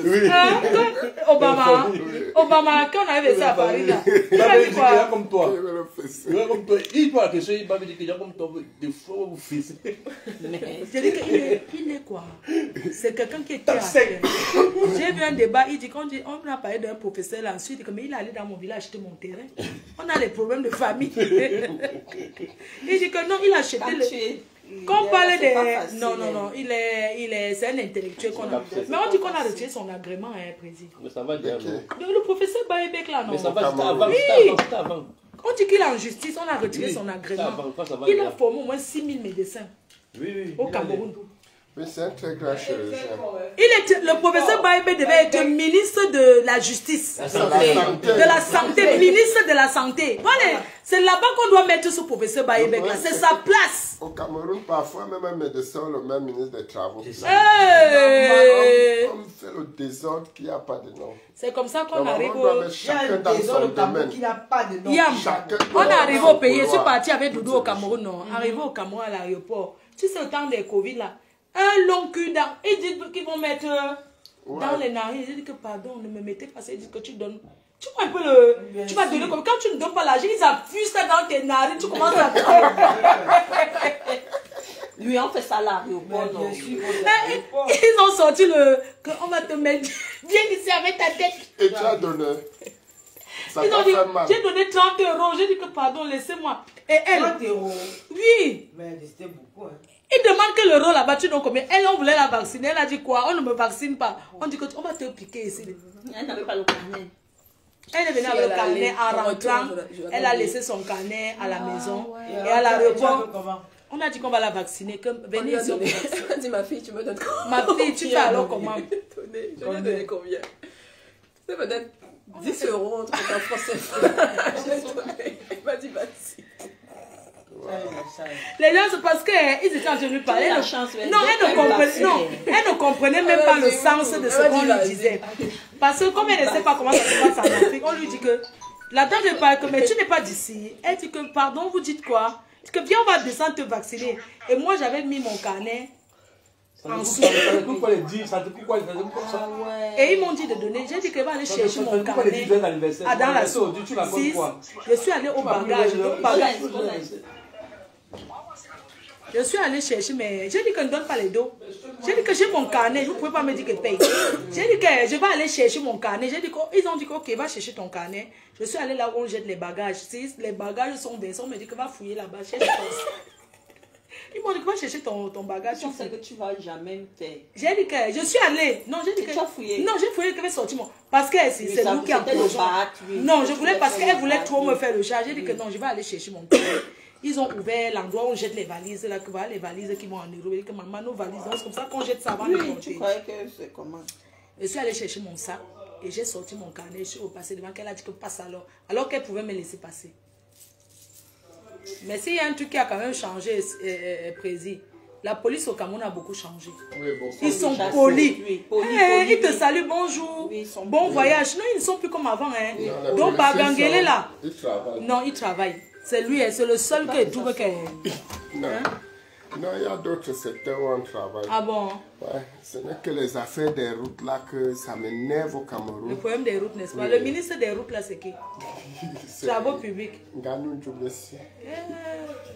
Obama, qu'on avait versé à Paris là. Il a dit quoi?
Comme toi. Il parle que il va me dire qu'il y a comme toi des fois vous fils.
Il est quoi? C'est quelqu'un qui est très. J'ai vu un débat, il dit, on a parlé d'un professeur là, ensuite, mais il est allé dans mon village acheter mon terrain. On a des problèmes de famille. Il dit que non, il a acheté le... Qu'on parle de... Non, non, non, c'est un intellectuel qu'on a... Mais on dit qu'on a retiré son agrément, hein, président.
Mais ça va dire,
le professeur Bayebek là, non?
Mais ça va avant.
On dit qu'il est en justice, on a retiré son agrément. Il a formé au moins 6000 médecins.
Oui,
au Cameroun.
Oui, c'est un très grand chirurgien.
Le professeur Bayebek devait être ministre de la justice. De la santé. Ministre de la santé. Voilà, c'est là-bas qu'on doit mettre ce professeur Bayebek. C'est sa place.
Au Cameroun, parfois, même un médecin, le même ministre des Travaux. On fait le désordre qui n'a pas de nom.
C'est comme ça qu'on arrive au...
Chacun dans son domaine.
Qui n'a pas de nom.
On arrive au pays. Je suis parti avec Doudou au Cameroun. Non. Arrivé au Cameroun à l'aéroport. Tu sais, au temps des Covid là. Un long cul dans... Ils disent qu'ils vont mettre dans les narines. Ils disent que pardon, ne me mettez pas ça. Ils disent que tu donnes... Tu vois un peu le... Tu vas donner comme... Quand tu ne donnes pas l'argent, ils affusent ça dans tes narines. Tu commences à...
Lui, on fait ça là, l'aéroport.
Ils ont sorti le... On va te mettre... Viens ici avec ta tête.
Et tu as donné. Ça
ils ont dit,
j'ai
donné 30 €. J'ai dit que pardon, laissez-moi. Et elle...
30 €.
Oui.
Mais c'était beaucoup, hein.
Il demande que l'euro là-bas, tu donnes combien? Elle, on voulait la vacciner. Elle a dit quoi? On ne me vaccine pas. On dit qu'on va te piquer ici.
Elle n'avait pas le carnet.
Elle est venue avec le carnet en rentrant. Elle a laissé son carnet à la maison. Et à l'aéroport, on a dit qu'on va la vacciner. Venez ici.
On a dit ma fille, tu me donnes combien?
Ma fille, tu fais alors comment?
Je lui ai donné combien? C'est peut-être 10 € entre ta français. Je l'ai donné. Il m'a dit vas-y.
Les gens, c'est parce qu'ils étaient en train de lui parler. Non, elle ne comprenait même pas le sens de ce qu'on lui disait. Parce que comme elle ne sait pas comment ça se passe en Afrique, on lui dit que la dame ne parle que, mais tu n'es pas d'ici. Elle dit que, pardon, vous dites quoi? Elle dit que viens, on va descendre te vacciner. Et moi, j'avais mis mon carnet en dessous. Et ils m'ont dit de donner. J'ai dit qu'elle va aller chercher mon carnet dans la sauce. Je suis allée au bagage. Je suis allée chercher, mais j'ai dit que ne donne pas les dos. J'ai dit que j'ai mon carnet, vous ne pouvez pas me dire que paye. J'ai dit que je vais aller chercher mon carnet. Ils ont dit que ok, va chercher ton carnet. Je suis allée là où on jette les bagages. Si les bagages sont versés, on me dit que va fouiller là-bas. Ils m'ont dit que va chercher ton bagage.
Je sais que tu ne vas jamais faire.
J'ai dit que je suis allée. Non, j'ai dit que.
Tu as fouillé.
Non, j'ai fouillé que je vais sortir mon. Parce que c'est nous qui avons. Non, je voulais parce qu'elle voulait trop me faire le chat. J'ai dit que non, je vais aller chercher mon carnet. Ils ont ouvert l'endroit où on jette les valises, là, que voilà, les valises qui vont en Europe, que maman, nos valises, c'est comme ça qu'on jette ça avant de monter.
Tu croyais que c'est comment?
Je suis allée chercher mon sac. Et j'ai sorti mon carnet, je suis repassée devant qu'elle a dit que passe alors qu'elle pouvait me laisser passer. Mais s'il y a un truc qui a quand même changé, Président, la police au Cameroun a beaucoup changé.
Oui,
Ils sont polis.
Oui,
Ils te saluent, bonjour,
Oui, ils sont
bon
polis.
voyage. Non, ils ne sont plus comme avant. Hein.
Non,
Donc,
les
Bagangele là.
Ils travaillent.
Non, il travaille. C'est lui, c'est le seul qui trouve que...
Non. Non, il y a d'autres secteurs où on travaille.
Ah bon?
Ouais, ce n'est que les affaires des routes là que ça m'énerve au
Le
Cameroun.
problème des routes, n'est-ce pas?
Oui.
Le ministre des routes là, c'est qui? Travaux publics.
Nganou Djoubessi.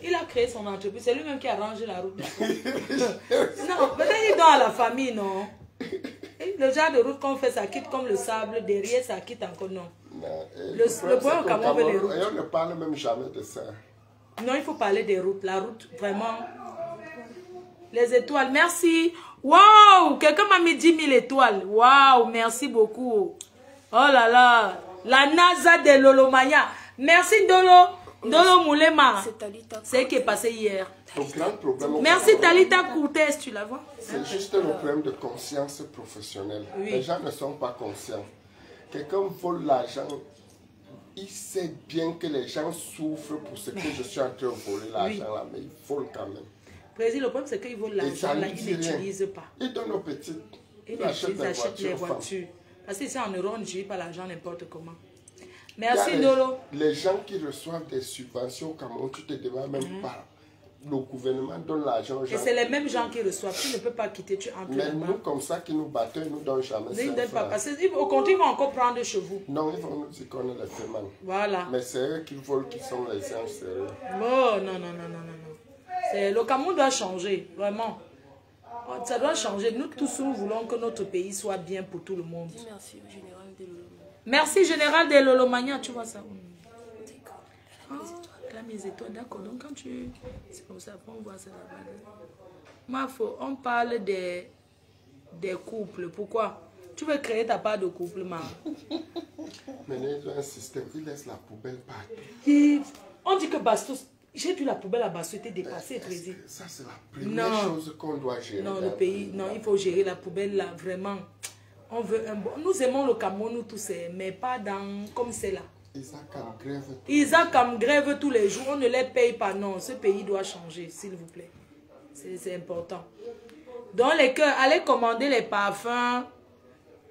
Il a créé son entreprise, c'est lui-même qui a rangé la route. Non, peut-être il donne à la famille, non? Le genre de route qu'on fait, ça quitte comme le sable, derrière ça quitte encore, non? Le problème au Cameroun, les routes.
Et on ne parle même jamais de ça.
Non, il faut parler des routes. La route, vraiment. Les étoiles, merci. Waouh, quelqu'un m'a mis 10 000 étoiles. Waouh, merci beaucoup. Oh là là, la NASA de Lolomaya. Merci Ndolo. Ndolo Moulema.
C'est Talita.
C'est ce qui est passé hier.
Le grand problème au
Merci
Cameroun,
Talita Courtès, tu la vois?
c'est juste le problème de conscience professionnelle.
Oui.
Les gens ne sont pas conscients. Quelqu'un vole l'argent, il sait bien que les gens souffrent pour ce que je suis en train de voler l'argent là, mais il vole quand même.
Président, le problème c'est qu'ils volent
Et ça
l'argent, là,
lui
ils
dit rien.
n'utilisent pas.
Il donne aux petites.
Ils
Il achète
achètent
des
les
voitures.
voitures. Parce que ici en Europe, on n'utilise pas l'argent n'importe comment.
Il y a
Merci Ndolo.
les gens qui reçoivent des subventions au Cameroun, tu te demandes même pas. Le gouvernement donne l'argent aux
Et
gens.
c'est les mêmes gens qui reçoivent. Tu ne peux pas quitter, tu entres
Mais
là-bas.
nous, comme ça, qui nous battons, ils nous donnent jamais
Ils ne
5
donnent pas.
francs.
Parce qu'au contraire, ils vont encore prendre chez vous.
Non, ils vont nous dire qu'on est les fémins.
Voilà.
Mais c'est eux qui volent, qui sont les gens sérieux.
Oh, non, non, non, non, non. Le Cameroun doit changer, vraiment. Ça doit changer. Nous tous, nous voulons que notre pays soit bien pour tout le monde.
Dis merci au général de Lolo.
Merci, général de Lolomania, tu vois ça. Ah, là, mes étoiles, d'accord. Donc, quand tu... C'est comme ça, on voit ça là-bas. Moi, on parle des couples. Pourquoi? Tu veux créer ta part de couple, maman.
Mais ils ont un système, ils laissent la poubelle partout.
Et on dit que Bastos... J'ai vu la poubelle à Bastos était dépassée, Président.
Ça, c'est la première
Non.
chose qu'on doit gérer.
Non,
dans
le pays, non, il faut gérer la poubelle là, vraiment. On veut un bon... Nous aimons le Cameroun, nous tous, mais pas dans comme c'est là.
Isaac en grève.
Isaac comme grève tous les jours, on ne les paye pas. Non, ce pays doit changer, s'il vous plaît. C'est important. Dans les cœurs, allez commander les parfums.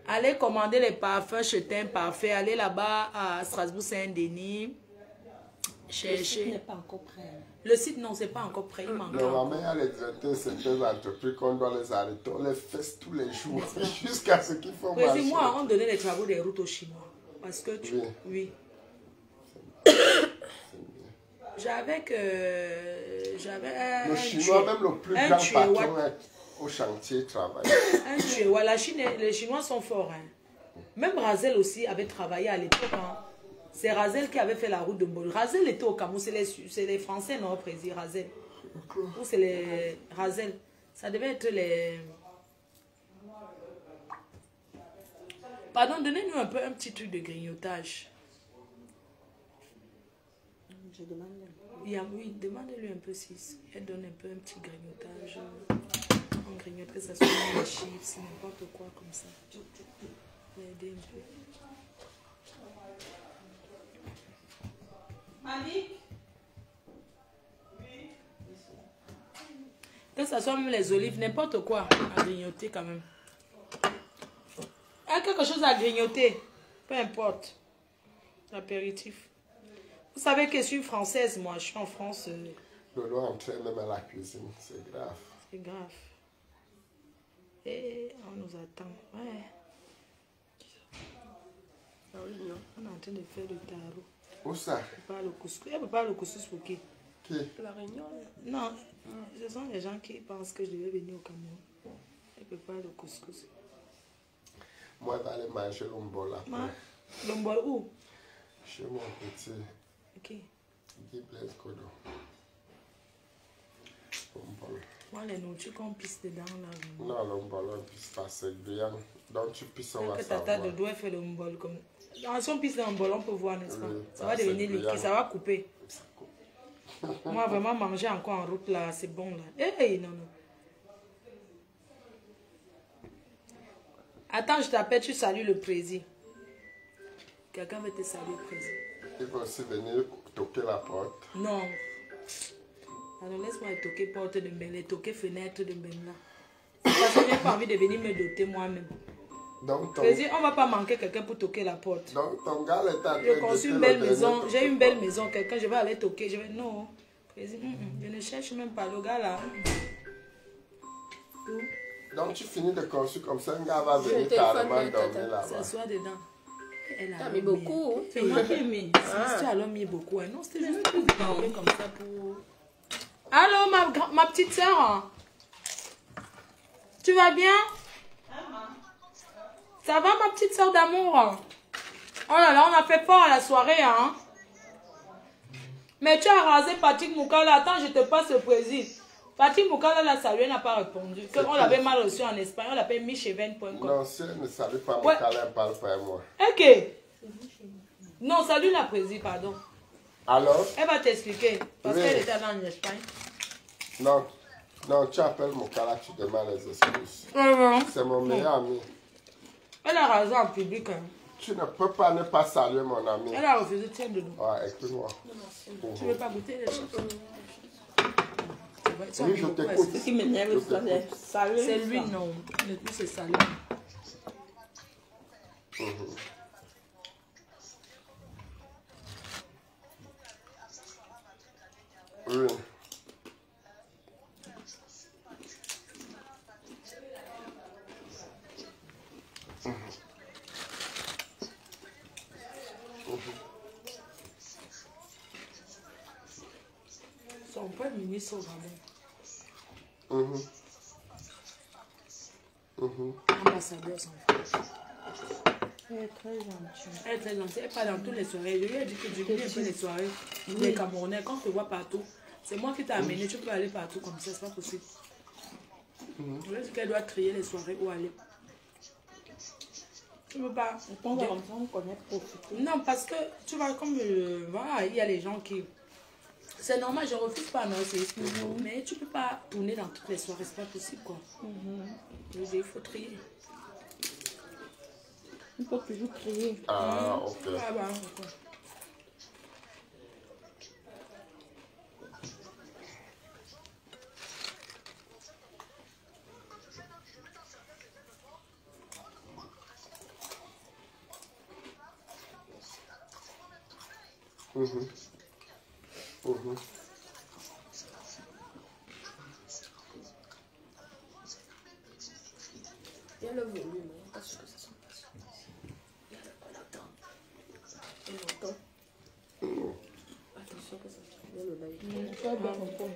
Allez commander les parfums chez Teint Parfait. Allez là-bas à Strasbourg-Saint-Denis.
Le site n'est pas encore prêt.
Le site, non, c'est pas encore prêt. Il manque
Normalement, il y a les directeurs de certaines entreprises qu'on doit les arrêter. On les fesse tous les jours jusqu'à ce qu'ils font marcher.
Moi, on donnait les travaux des routes aux Chinois. Parce que tu...
Oui.
Oui. J'avais
Le Chinois, même le plus grand patron au chantier, travaille.
Un Chinois. Les Chinois sont forts. Hein. Même Razel aussi avait travaillé à l'époque. Hein. C'est Razel qui avait fait la route de Mbolo. Razel était au Cameroun. C'est les Français, non, président Razel. Ou c'est les Razel. Ça devait être les... Pardon, donnez-nous un peu un petit truc de grignotage.
Je demande.
Oui, demandez-lui un peu si elle donne un peu un petit grignotage. On grignote que ça soit des chips, n'importe quoi comme ça. L'aider un peu.
Malik?
Que ça soit même les olives, n'importe quoi à grignoter quand même. Ah, quelque chose à grignoter, peu importe. L'apéritif. Vous savez que je suis française, moi, je suis en France.
Lolo entraîne même à la cuisine, c'est grave.
C'est grave. Et on nous attend. Ouais. On est en train de faire le tarot.
Où ça?
Elle prépare le couscous pour qui?
Qui?
La Réunion.
Non, ce sont les gens qui pensent que je devais venir au Cameroun. Elle prépare le couscous.
Moi, je vais aller manger l'ombol après.
L'ombol où?
Chez mon petit
Ok.
Guy Blaise Kodo. L'ombol.
Moi, les nourritures qu'on pisse dedans là.
Non, l'ombol, on ne pisse pas, c'est brillant. Donc, tu pisses, on va
Que
savoir.
tata de doigt fait le mbol comme... Si on pisse dans un bol, on peut voir, n'est-ce pas?
Oui,
Ça va devenir
c'est
liquide,
brillant.
ça va couper.
Ça coupe.
Moi, vraiment, manger encore en route là, c'est bon là. Hey, non, non. Attends, je t'appelle, tu salues le président. Quelqu'un veut te saluer, président.
Il va aussi venir toquer la porte.
Non. Alors laisse-moi toquer porte de Mbele, toquer fenêtre de Mbele. Parce que je n'ai pas envie de venir me doter moi-même.
Donc,
Président, on ne va pas manquer quelqu'un pour toquer la porte.
donc ton gars est en train
Je construis
de
une belle maison, j'ai une belle maison, quelqu'un, je vais aller toquer. Je vais, non. Président, je ne cherche même pas le gars là.
Donc tu finis de construire comme ça, un gars va venir
téléphone,
carrément
mais
dormir là-bas.
S'assoit dedans. Elle
T'as mis beaucoup.
C'est moi qui ai mis.
Tu as alors mis beaucoup. Hein. Non, c'était juste pour parler comme ça pour... Allô, ma petite soeur. Tu vas bien? Ça va, ma petite soeur d'amour? Oh là là, on a fait fort à la soirée, hein? Mais tu as rasé Patrick Moukala. Attends, je te passe le président. Patrick Moukala l'a salué, n'a pas répondu. On l'avait mal reçu en Espagne, on l'appelle micheven.com.
Non, si elle ne salue pas Moukala, elle ne parle pas à moi.
Ok. Non, salut la présidente, pardon.
Alors?
Elle va t'expliquer. Parce
Oui.
qu'elle était en Espagne.
Non, non, tu appelles Moukala, tu demandes les excuses. C'est mon meilleur ami.
Elle a rasé en public. Hein.
Tu ne peux pas ne pas saluer mon ami.
Elle a refusé, tiens de nous.
Ouais, écoute-moi.
Tu ne veux pas goûter les choses?
Oui, je t'écoute.
Ce qui m'énerve, c'est salut.
C'est lui, non. Le plus, c'est salut.
Oui.
Son premier ministre au Gabon. Ambassadeur, son frère.
Elle est très gentille.
Elle est très gentille. Elle part dans toutes les soirées. Je lui ai dit que je viens un peu les soirées. Les Camerounais, quand on te voit partout, c'est moi qui t'ai amené. Tu peux aller partout comme ça, c'est pas possible. Je lui ai dit qu'elle doit trier les soirées où aller. Tu ne peux pas.
Je pense comme ça, on connaît profiter.
Non, parce que tu vois, comme voilà, il y a les gens qui. C'est normal, je refuse pas, non, c'est mais tu peux pas tourner dans toutes les soirées, c'est pas possible, quoi. Je veux dire, il faut trier.
Il faut toujours crier.
Ah, ok.
Ah bah, ok.
Il y a le volume, hein. Pas sûr que ça soit pas sûr. On entend. Attention que ça soit bien le live.
Tu vas bien comprendre.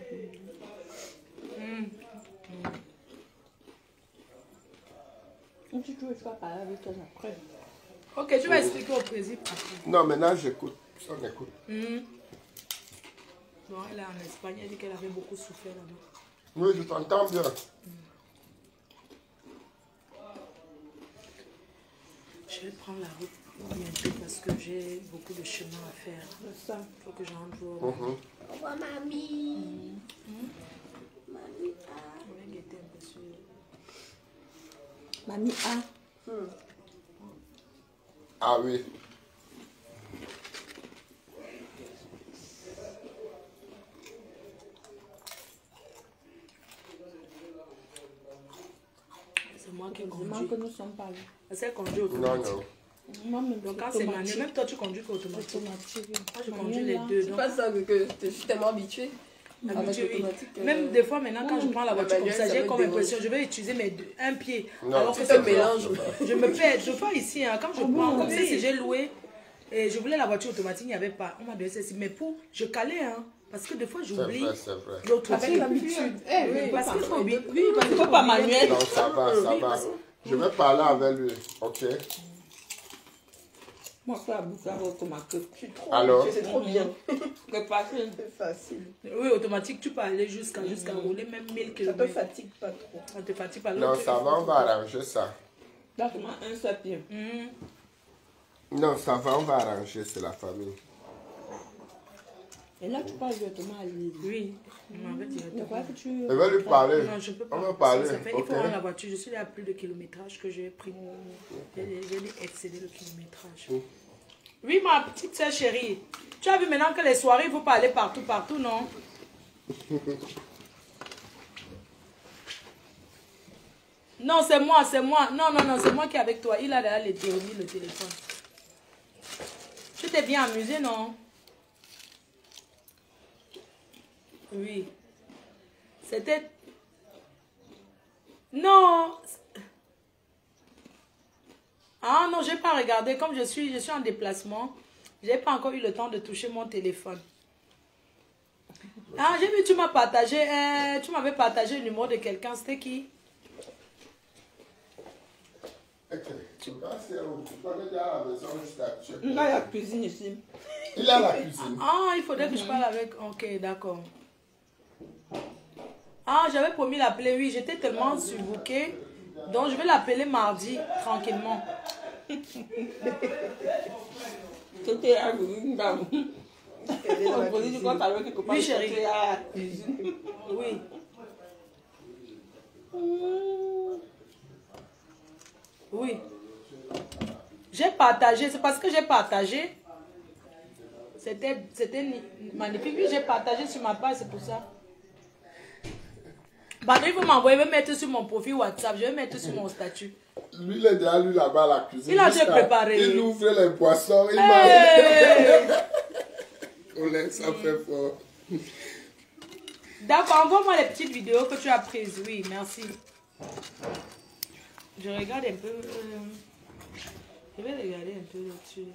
Si tu veux, tu vas parler avec elle après.
Ok, tu vas expliquer au président après.
Non, maintenant j'écoute. On écoute.
Bon, elle est en Espagne, elle dit qu'elle avait beaucoup souffert là-bas.
Oui, je t'entends bien.
Je vais prendre la route bientôt parce que j'ai beaucoup de chemin à faire.
C'est ça.
Il faut que j'entre au...
Au revoir, mamie. Mamie,
Je vais guetter un peu sur...
Mamie A.
Ah oui.
C'est moi qui
Heureusement
conduis.
que nous sommes pas là.
Elle conduit
Non,
automatique.
non.
Moi-même,
Donc quand c'est manuel, même toi tu conduis automatique.
automatique.
Moi je conduis les deux.
c'est
Donc,
pas ça que je suis tellement habituée.
habituée, oui.
automatique,
Même des fois maintenant quand je prends la voiture comme
manuel,
ça,
ça
j'ai
me
comme
dérange.
impression, je vais utiliser un pied.
Non,
Alors que
tu
c'est
un mélange.
Je me perds. Je vois ici, hein, quand je prends, comme si j'ai loué et je voulais la voiture automatique, il n'y avait pas. On m'a donné ceci. Mais pour, je calais, hein. Parce que des fois
C'est
j'oublie
vrai, c'est vrai.
l'automatique.
l'habitude.
Oui, parce qu'il faut oublier. Oui, parce
Il
qu'il
faut pas manuel.
Non, ça va, ça va. Je vais parler avec lui, ok?
Moi, je fais la boucle automatique.
Je suis trop
Alors?
habituée, c'est trop bien.
C'est facile.
C'est facile.
Oui, automatique, tu peux aller jusqu'à rouler même 1000
Ça te
km.
fatigue pas trop.
Ça te fatigue pas.
Non, ça va, on va arranger ça.
Là, seulement un seul pied.
Non, ça va, on va arranger, c'est la famille.
Et là, tu parles directement à lui.
Oui, on m'avait dit.
Je crois que tu...
Je vais lui parler.
Non, je peux pas.
On va parler,
Ça fait, il
ok?
faut rendre la voiture. Je suis là à plus de kilométrage que j'ai pris. J'ai excédé le kilométrage. Oui, ma petite sœur chérie. Tu as vu maintenant que les soirées, il faut pas aller partout, partout, non? Non, c'est moi, c'est moi. Non, non, non, c'est moi qui est avec toi. Il a déjà le téléphone. Tu t'es bien amusé, non? Oui. C'était... Non. Ah non, je n'ai pas regardé. Comme je suis en déplacement, je n'ai pas encore eu le temps de toucher mon téléphone. Ah, j'ai vu, tu m'as partagé, tu m'avais partagé le numéro de quelqu'un. C'était qui?
Il a la cuisine ici.
Il a la cuisine.
Ah, il faudrait que je parle avec... Ok, d'accord. Ah, j'avais promis l'appeler, oui. J'étais tellement surbookée. Donc, je vais l'appeler mardi, tranquillement.
C'était à oui,
chérie. Oui. Oui. J'ai partagé. C'est parce que j'ai partagé. C'était magnifique. Oui, j'ai partagé sur ma page, c'est pour ça. Bah, il faut m'envoyer, je vais mettre sur mon profil WhatsApp, je vais mettre sur mon statut.
Lui, il est déjà lui là-bas à la cuisine.
Il a déjà préparé.
Il ouvre les poissons. Il m'a... ça fait fort.
D'accord, envoie-moi les petites vidéos que tu as prises. Oui, merci. Je regarde un peu. Je vais regarder un peu là-dessus.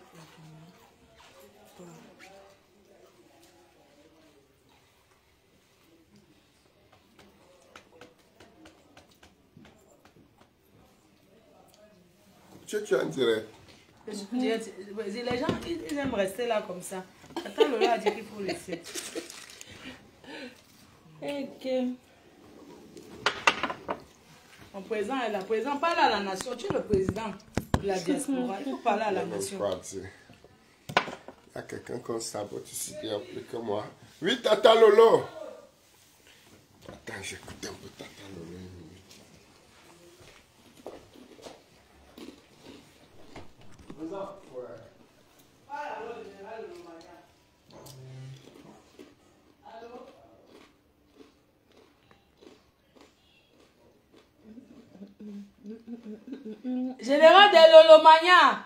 Tu es en direct.
Les gens, ils aiment rester là comme ça. Attends, Lola a dit qu'il faut laisser.
Ok.
Mon président est là. Président, parle à la nation. Tu es le président de la diaspora. Il faut parler à la nation.
Il y a quelqu'un qu'on sabote ici bien plus que moi. Oui, Tata Lolo. Attends, j'écoute un peu Tata Lolo.
Général de Lolomania.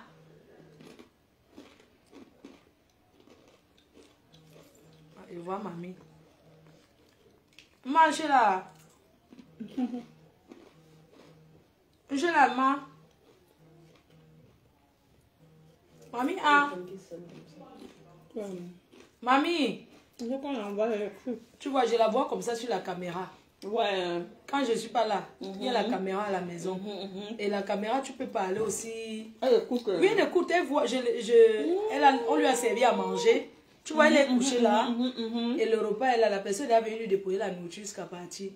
Je vois mamie. Mange là. Je la main. Mamie, ah. Mamie. Tu vois, je la vois comme ça sur la caméra.
Ouais.
Quand je ne suis pas là, il y a la caméra à la maison. Et la caméra, tu peux parler aussi.
Elle écoute.
Oui, elle écoute, elle voit. On lui a servi à manger. Tu vois, elle est couchée là. Et le repas, la personne est venue lui déposer la nourriture jusqu'à partir.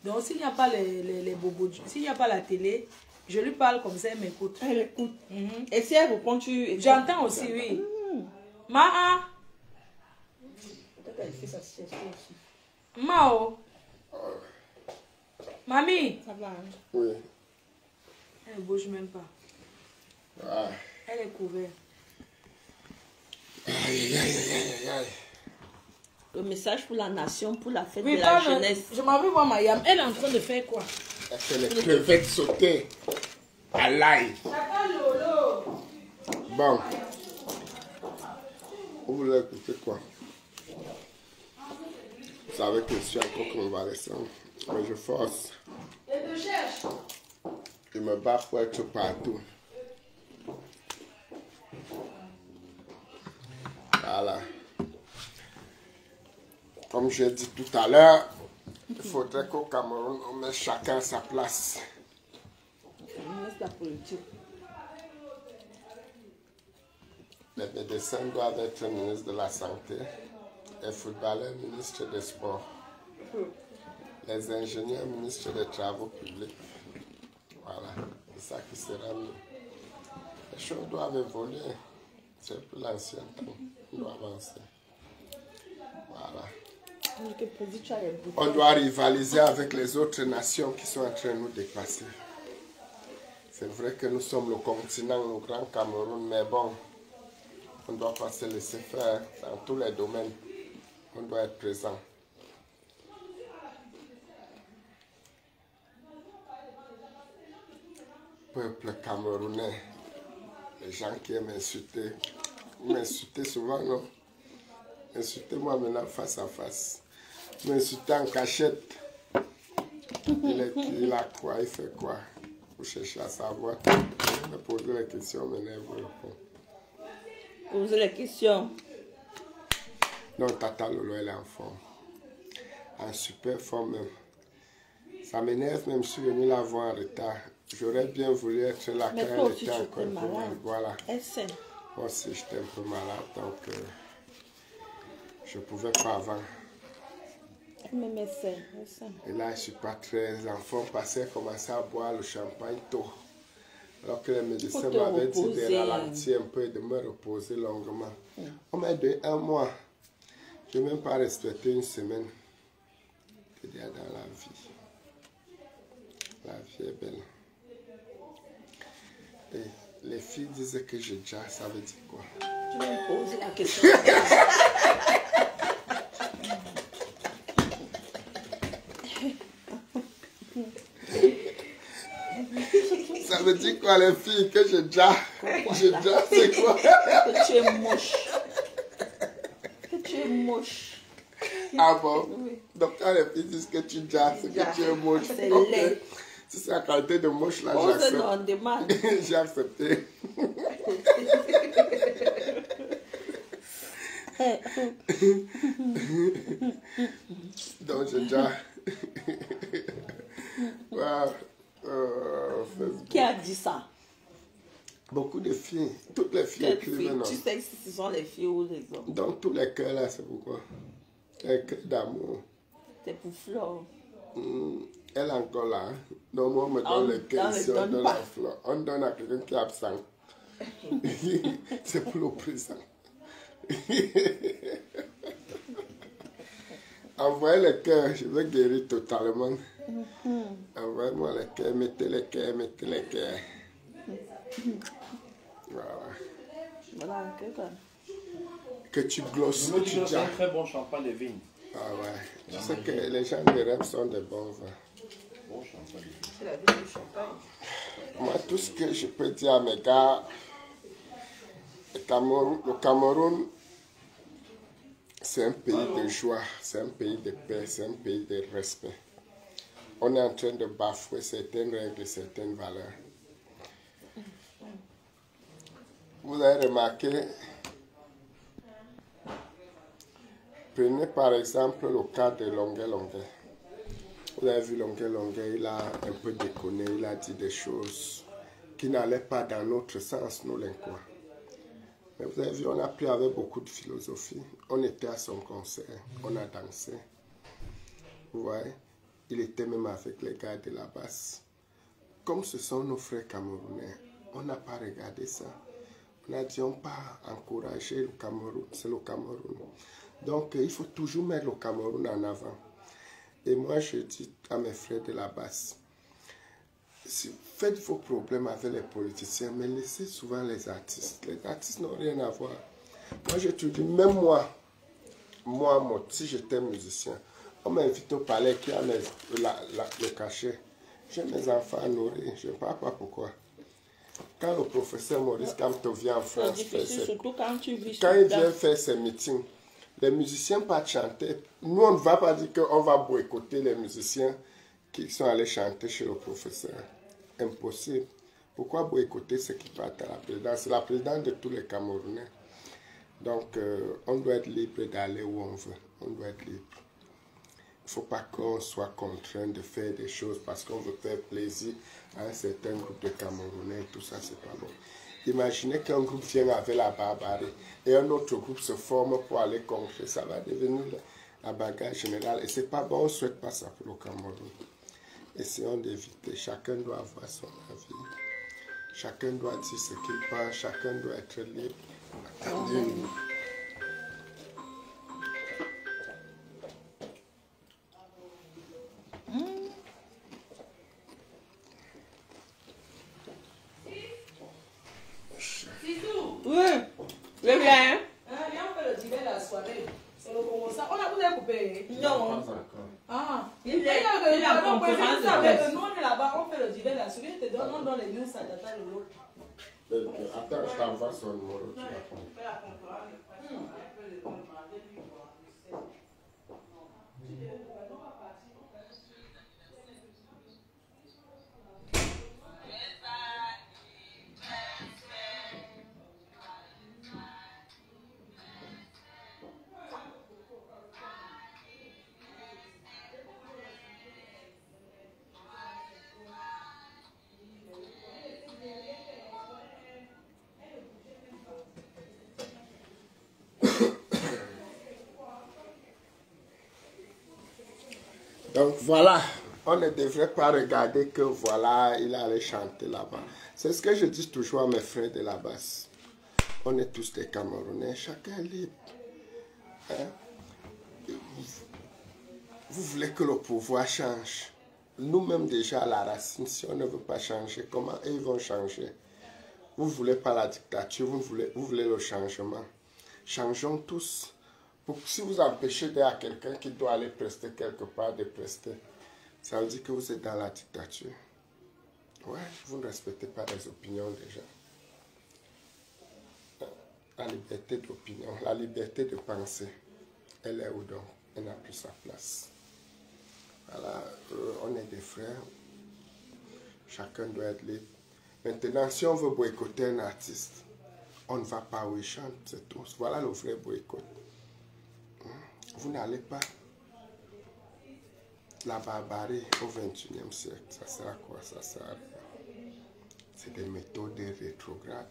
Donc, s'il n'y a pas les bobos, s'il n'y a pas la télé, je lui parle comme ça, elle m'écoute.
Elle écoute. Et si elle répond, tu...
J'entends aussi, oui. Maa.
Peut-être qu'elle fait sa sieste aussi.
Mao. Mamie.
Ça va.
Oui.
Elle ne bouge même pas.
Ah.
Elle est couverte.
Aïe, aïe, aïe, aïe, aïe.
Le message pour la nation, pour la fête
Oui,
de la jeunesse.
Je m'en vais voir Mayam. Elle est en train de faire quoi?
Elle fait les crevettes sautées à l'ail. Bon. Vous voulez écouter quoi? Vous savez que je suis encore convalescent. Mais je force. Je me bats pour être partout. Voilà. Comme j'ai dit tout à l'heure, il faudrait qu'au Cameroun, on mette chacun à sa place.
C'est la politique.
Les médecins doivent être ministres de la Santé, les footballeurs ministres des Sports, les ingénieurs ministres des Travaux publics. Voilà, c'est ça qui sera mieux. Les choses doivent évoluer. C'est plus l'ancien temps. On doit avancer. Voilà. On doit rivaliser avec les autres nations qui sont en train de nous dépasser. C'est vrai que nous sommes le continent, le grand Cameroun, mais bon, On ne doit pas se laisser faire dans tous les domaines. On doit être présent. Peuple camerounais, les gens qui aiment insulter, vous m'insultez souvent, non? Insultez-moi maintenant face à face. Vous m'insultez en cachette. Il est qui, il a quoi, il fait quoi? Vous cherchez à savoir. Me posez les questions, maintenant vous répondez.
Posez les questions.
Donc, Tata Lolo, elle est en forme. En super forme même. Ça m'énerve même, je suis venu la voir en retard. J'aurais bien voulu être là quand elle était encore malade. Voilà. Moi aussi, j'étais un peu malade, donc je ne pouvais pas avant. Et là, je ne suis pas très en forme parce qu'elle commençait à boire le champagne tôt. Alors que les médecins m'avaient dit de ralentir un peu et de me reposer longuement. On m'a donné 1 mois. Je n'ai même pas respecté une semaine. C'est-à-dire dans la vie. La vie est belle. Et les filles disaient que j'ai déjà, ça veut dire quoi?
Tu vas me poser la question.
Ça veut dire quoi les filles? Que j'ai déjà, c'est quoi?
Que tu es moche. Que tu es moche.
Ah bon?
Oui.
Donc quand les filles disent que tu déjà, c'est que tu es moche.
C'est laid.
Si c'est la qualité de moche là,
On
j'accepte.
demande.
J'ai accepté. Donc j'ai déjà... Wow.
Qui a dit ça?
Beaucoup de filles. Toutes les filles écrivent non.
Tu sais si ce sont les filles ou les hommes.
Donc tous les cœurs là, c'est pourquoi? Les cœurs d'amour.
C'est pour Flore.
Elle est encore là. Donc moi, on me donne les cœurs ici, on donne la fleur. On donne à quelqu'un qui est absent. C'est pour le présent. Envoyez les cœurs, je vais guérir totalement. Envoyez-moi les cœurs, mettez les cœurs, mettez les cœurs. Voilà.
Voilà,
Que tu glosses.
Je me dis que c'est un très bon champagne de vigne.
Ah ouais. Je sais que les gens de rêve sont de bons vins.
Bon champagne.
C'est la ville du champagne.
Moi, tout ce que je peux dire à mes gars, le Cameroun, c'est un pays de joie, c'est un pays de paix, c'est un pays de respect. On est en train de bafouer certaines règles, certaines valeurs. Vous avez remarqué, prenez par exemple le cas de Longuet Longuet. Vous avez vu Longuet Longuet, il a un peu déconné, il a dit des choses qui n'allaient pas dans notre sens, nous les quoi. Mais vous avez vu, on a pris avec beaucoup de philosophie. On était à son concert, on a dansé. Vous voyez, il était même avec les gars de la basse. Comme ce sont nos frères camerounais, on n'a pas regardé ça. On a dit, on pas encourager le Cameroun, c'est le Cameroun. Donc, il faut toujours mettre le Cameroun en avant. Et moi, je dis à mes frères de la basse, faites vos problèmes avec les politiciens, mais laissez souvent les artistes. Les artistes n'ont rien à voir. Moi, je te dis, même moi, si j'étais musicien, on m'invite au palais qui a le cachet. J'ai mes enfants à nourrir, je ne sais pas pourquoi. Quand le professeur Maurice Kamto vient en France, quand il vient faire ses meetings, les musiciens partent chanter. Nous, on ne va pas dire qu'on va boycotter les musiciens qui sont allés chanter chez le professeur. Impossible. Pourquoi boycotter ceux qui partent à la présidence? C'est la présidence de tous les Camerounais. Donc, on doit être libre d'aller où on veut. On doit être libre. Il ne faut pas qu'on soit contraint de faire des choses parce qu'on veut faire plaisir à un certain groupe de Camerounais. Tout ça, c'est pas bon. Imaginez qu'un groupe vienne avec la barbarie et un autre groupe se forme pour aller contre. Ça va devenir la bagarre générale. Et c'est pas bon, on ne souhaite pas ça pour le Cameroun. Essayons d'éviter. Chacun doit avoir son avis. Chacun doit dire ce qu'il pense. Chacun doit être libre. Attendez-nous.
Le bien.
Et on fait le dîner la soirée. C'est le comment ça. Vous avez coupé?
Non.
Ah.
Il est la conférence.
Nous, on est là-bas, on fait le dîner la soirée. Je te donne, on donne les news à Tata Lolo.
Attends, je t'envoie son numéro. Tu vas Donc voilà, on ne devrait pas regarder que voilà, il allait chanter là-bas. C'est ce que je dis toujours à mes frères de la basse. On est tous des Camerounais, chacun est libre. Hein? Vous voulez que le pouvoir change. Nous-mêmes déjà à la racine, si on ne veut pas changer, comment ils vont changer? Vous ne voulez pas la dictature, vous voulez le changement. Changeons tous. Si vous empêchez à quelqu'un qui doit aller prester quelque part de prester, ça veut dire que vous êtes dans la dictature. Ouais, vous ne respectez pas les opinions des gens. La liberté d'opinion, la liberté de penser, elle est où donc? Elle n'a plus sa place. Voilà, on est des frères. Chacun doit être libre. Maintenant, si on veut boycotter un artiste, on ne va pas où il chante, c'est tout. Voilà le vrai boycott. Vous n'allez pas. La barbarie au XXIe siècle, ça sert à quoi? Ça sert à rien. C'est des méthodes rétrogrades.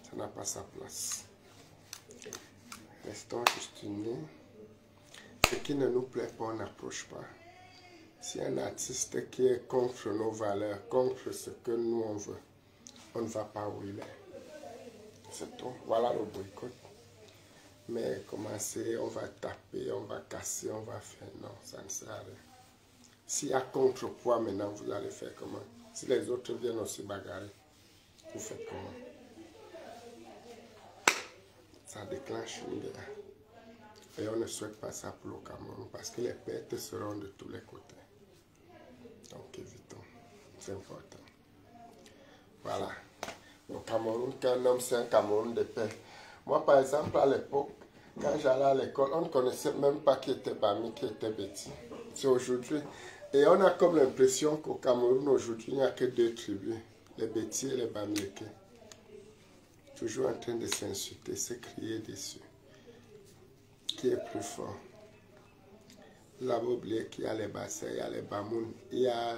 Ça n'a pas sa place. Restons juste unis. Ce qui ne nous plaît pas, on n'approche pas. Si un artiste qui est contre nos valeurs, contre ce que nous on veut, on ne va pas où il est. C'est tout. Voilà le boycott. Mais commencer, on va taper, on va casser, on va faire. Non, ça ne sert à rien. S'il y a contrepoids maintenant, vous allez faire comment? Si les autres viennent aussi bagarrer, vous faites comment? Ça déclenche une guerre. Et on ne souhaite pas ça pour le Cameroun parce que les pertes seront de tous les côtés. Donc évitons. C'est important. Voilà. Le Cameroun, qu'un homme, c'est un Cameroun de paix. Moi, par exemple, à l'époque, quand j'allais à l'école, on ne connaissait même pas qui était Bami, qui était Betty. C'est aujourd'hui. Et on a comme l'impression qu'au Cameroun, aujourd'hui, il n'y a que deux tribus, les Betty et les Bamileke. Toujours en train de s'insulter, se crier dessus. Qui est plus fort? Vous avez oublié qu'il y a les Bassins, il y a les Bamoun, il y a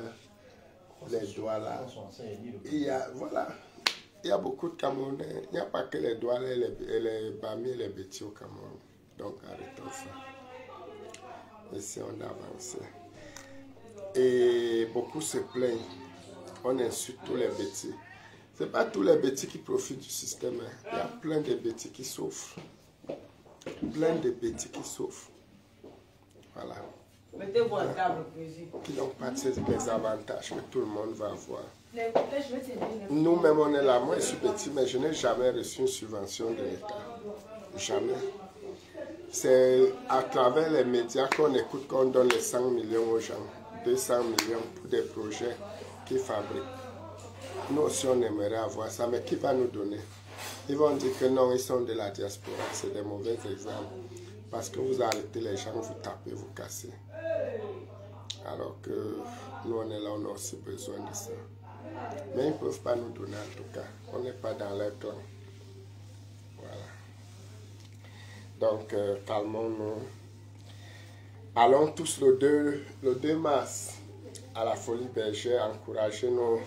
les Douala. Il y a, voilà. Il y a beaucoup de Camerounais. Il n'y a pas que les Douala, les Bami et les Betty au Cameroun. Donc arrêtons ça. Ici on avance. Et beaucoup se plaignent. On insulte tous les Betty. Ce n'est pas tous les Betty qui profitent du système. Il y a plein de Betty qui souffrent. Plein de Betty qui souffrent. Voilà.
Mettez-vous à table, président.
Qui n'ont pas des avantages que tout le monde va avoir. Nous-mêmes, on est là. Moi, je suis Betty, mais je n'ai jamais reçu une subvention de l'État. Jamais. C'est à travers les médias qu'on écoute qu'on donne les 100 millions aux gens. 200 millions pour des projets qu'ils fabriquent. Nous aussi, on aimerait avoir ça, mais qui va nous donner? Ils vont dire que non, ils sont de la diaspora. C'est des mauvais exemples. Parce que vous arrêtez les gens, vous tapez, vous cassez. Alors que nous, on est là, on a aussi besoin de ça. Mais ils ne peuvent pas nous donner en tout cas. On n'est pas dans leur clan. Voilà. Donc, calmons-nous. Allons tous le 2 mars à la Folie Bergère, encourager nos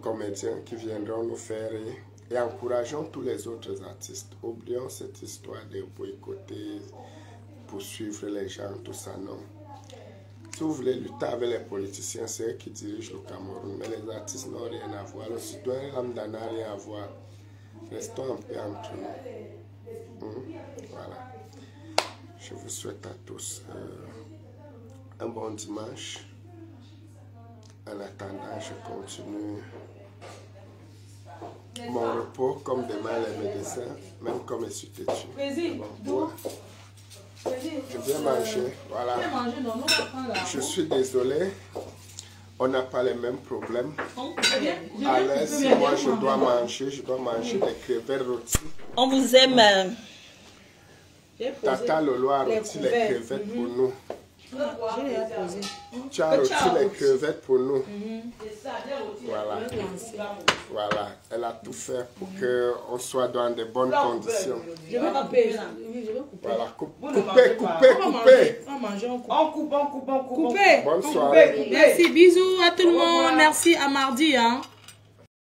comédiens qui viendront nous faire rire. Et encourageons tous les autres artistes. Oublions cette histoire de boycotter, poursuivre les gens, tout ça, non. Si vous voulez lutter avec les politiciens, c'est eux qui dirigent le Cameroun. Mais les artistes n'ont rien à voir. Le citoyen lambda n'a rien à voir. Restons en paix entre nous. Voilà. Je vous souhaite à tous un bon dimanche. En attendant, je continue mon repos, comme demain les médecins, même comme ils sont têtus. Bon, je viens manger, voilà. Je suis désolé, on n'a pas les mêmes problèmes. Alors, si moi je dois manger des crevettes rôties.
On vous aime.
Tata Lolo a rôti les crevettes pour nous. Tu as rôti les crevettes pour nous. Voilà. Voilà. Elle a tout fait pour qu'on soit dans de bonnes conditions.
Je vais couper.
Voilà. Coupez.
On coupe.
Coupez.
Bonne soirée.
Merci, bisous à tout le monde. Merci, à mardi. Hein.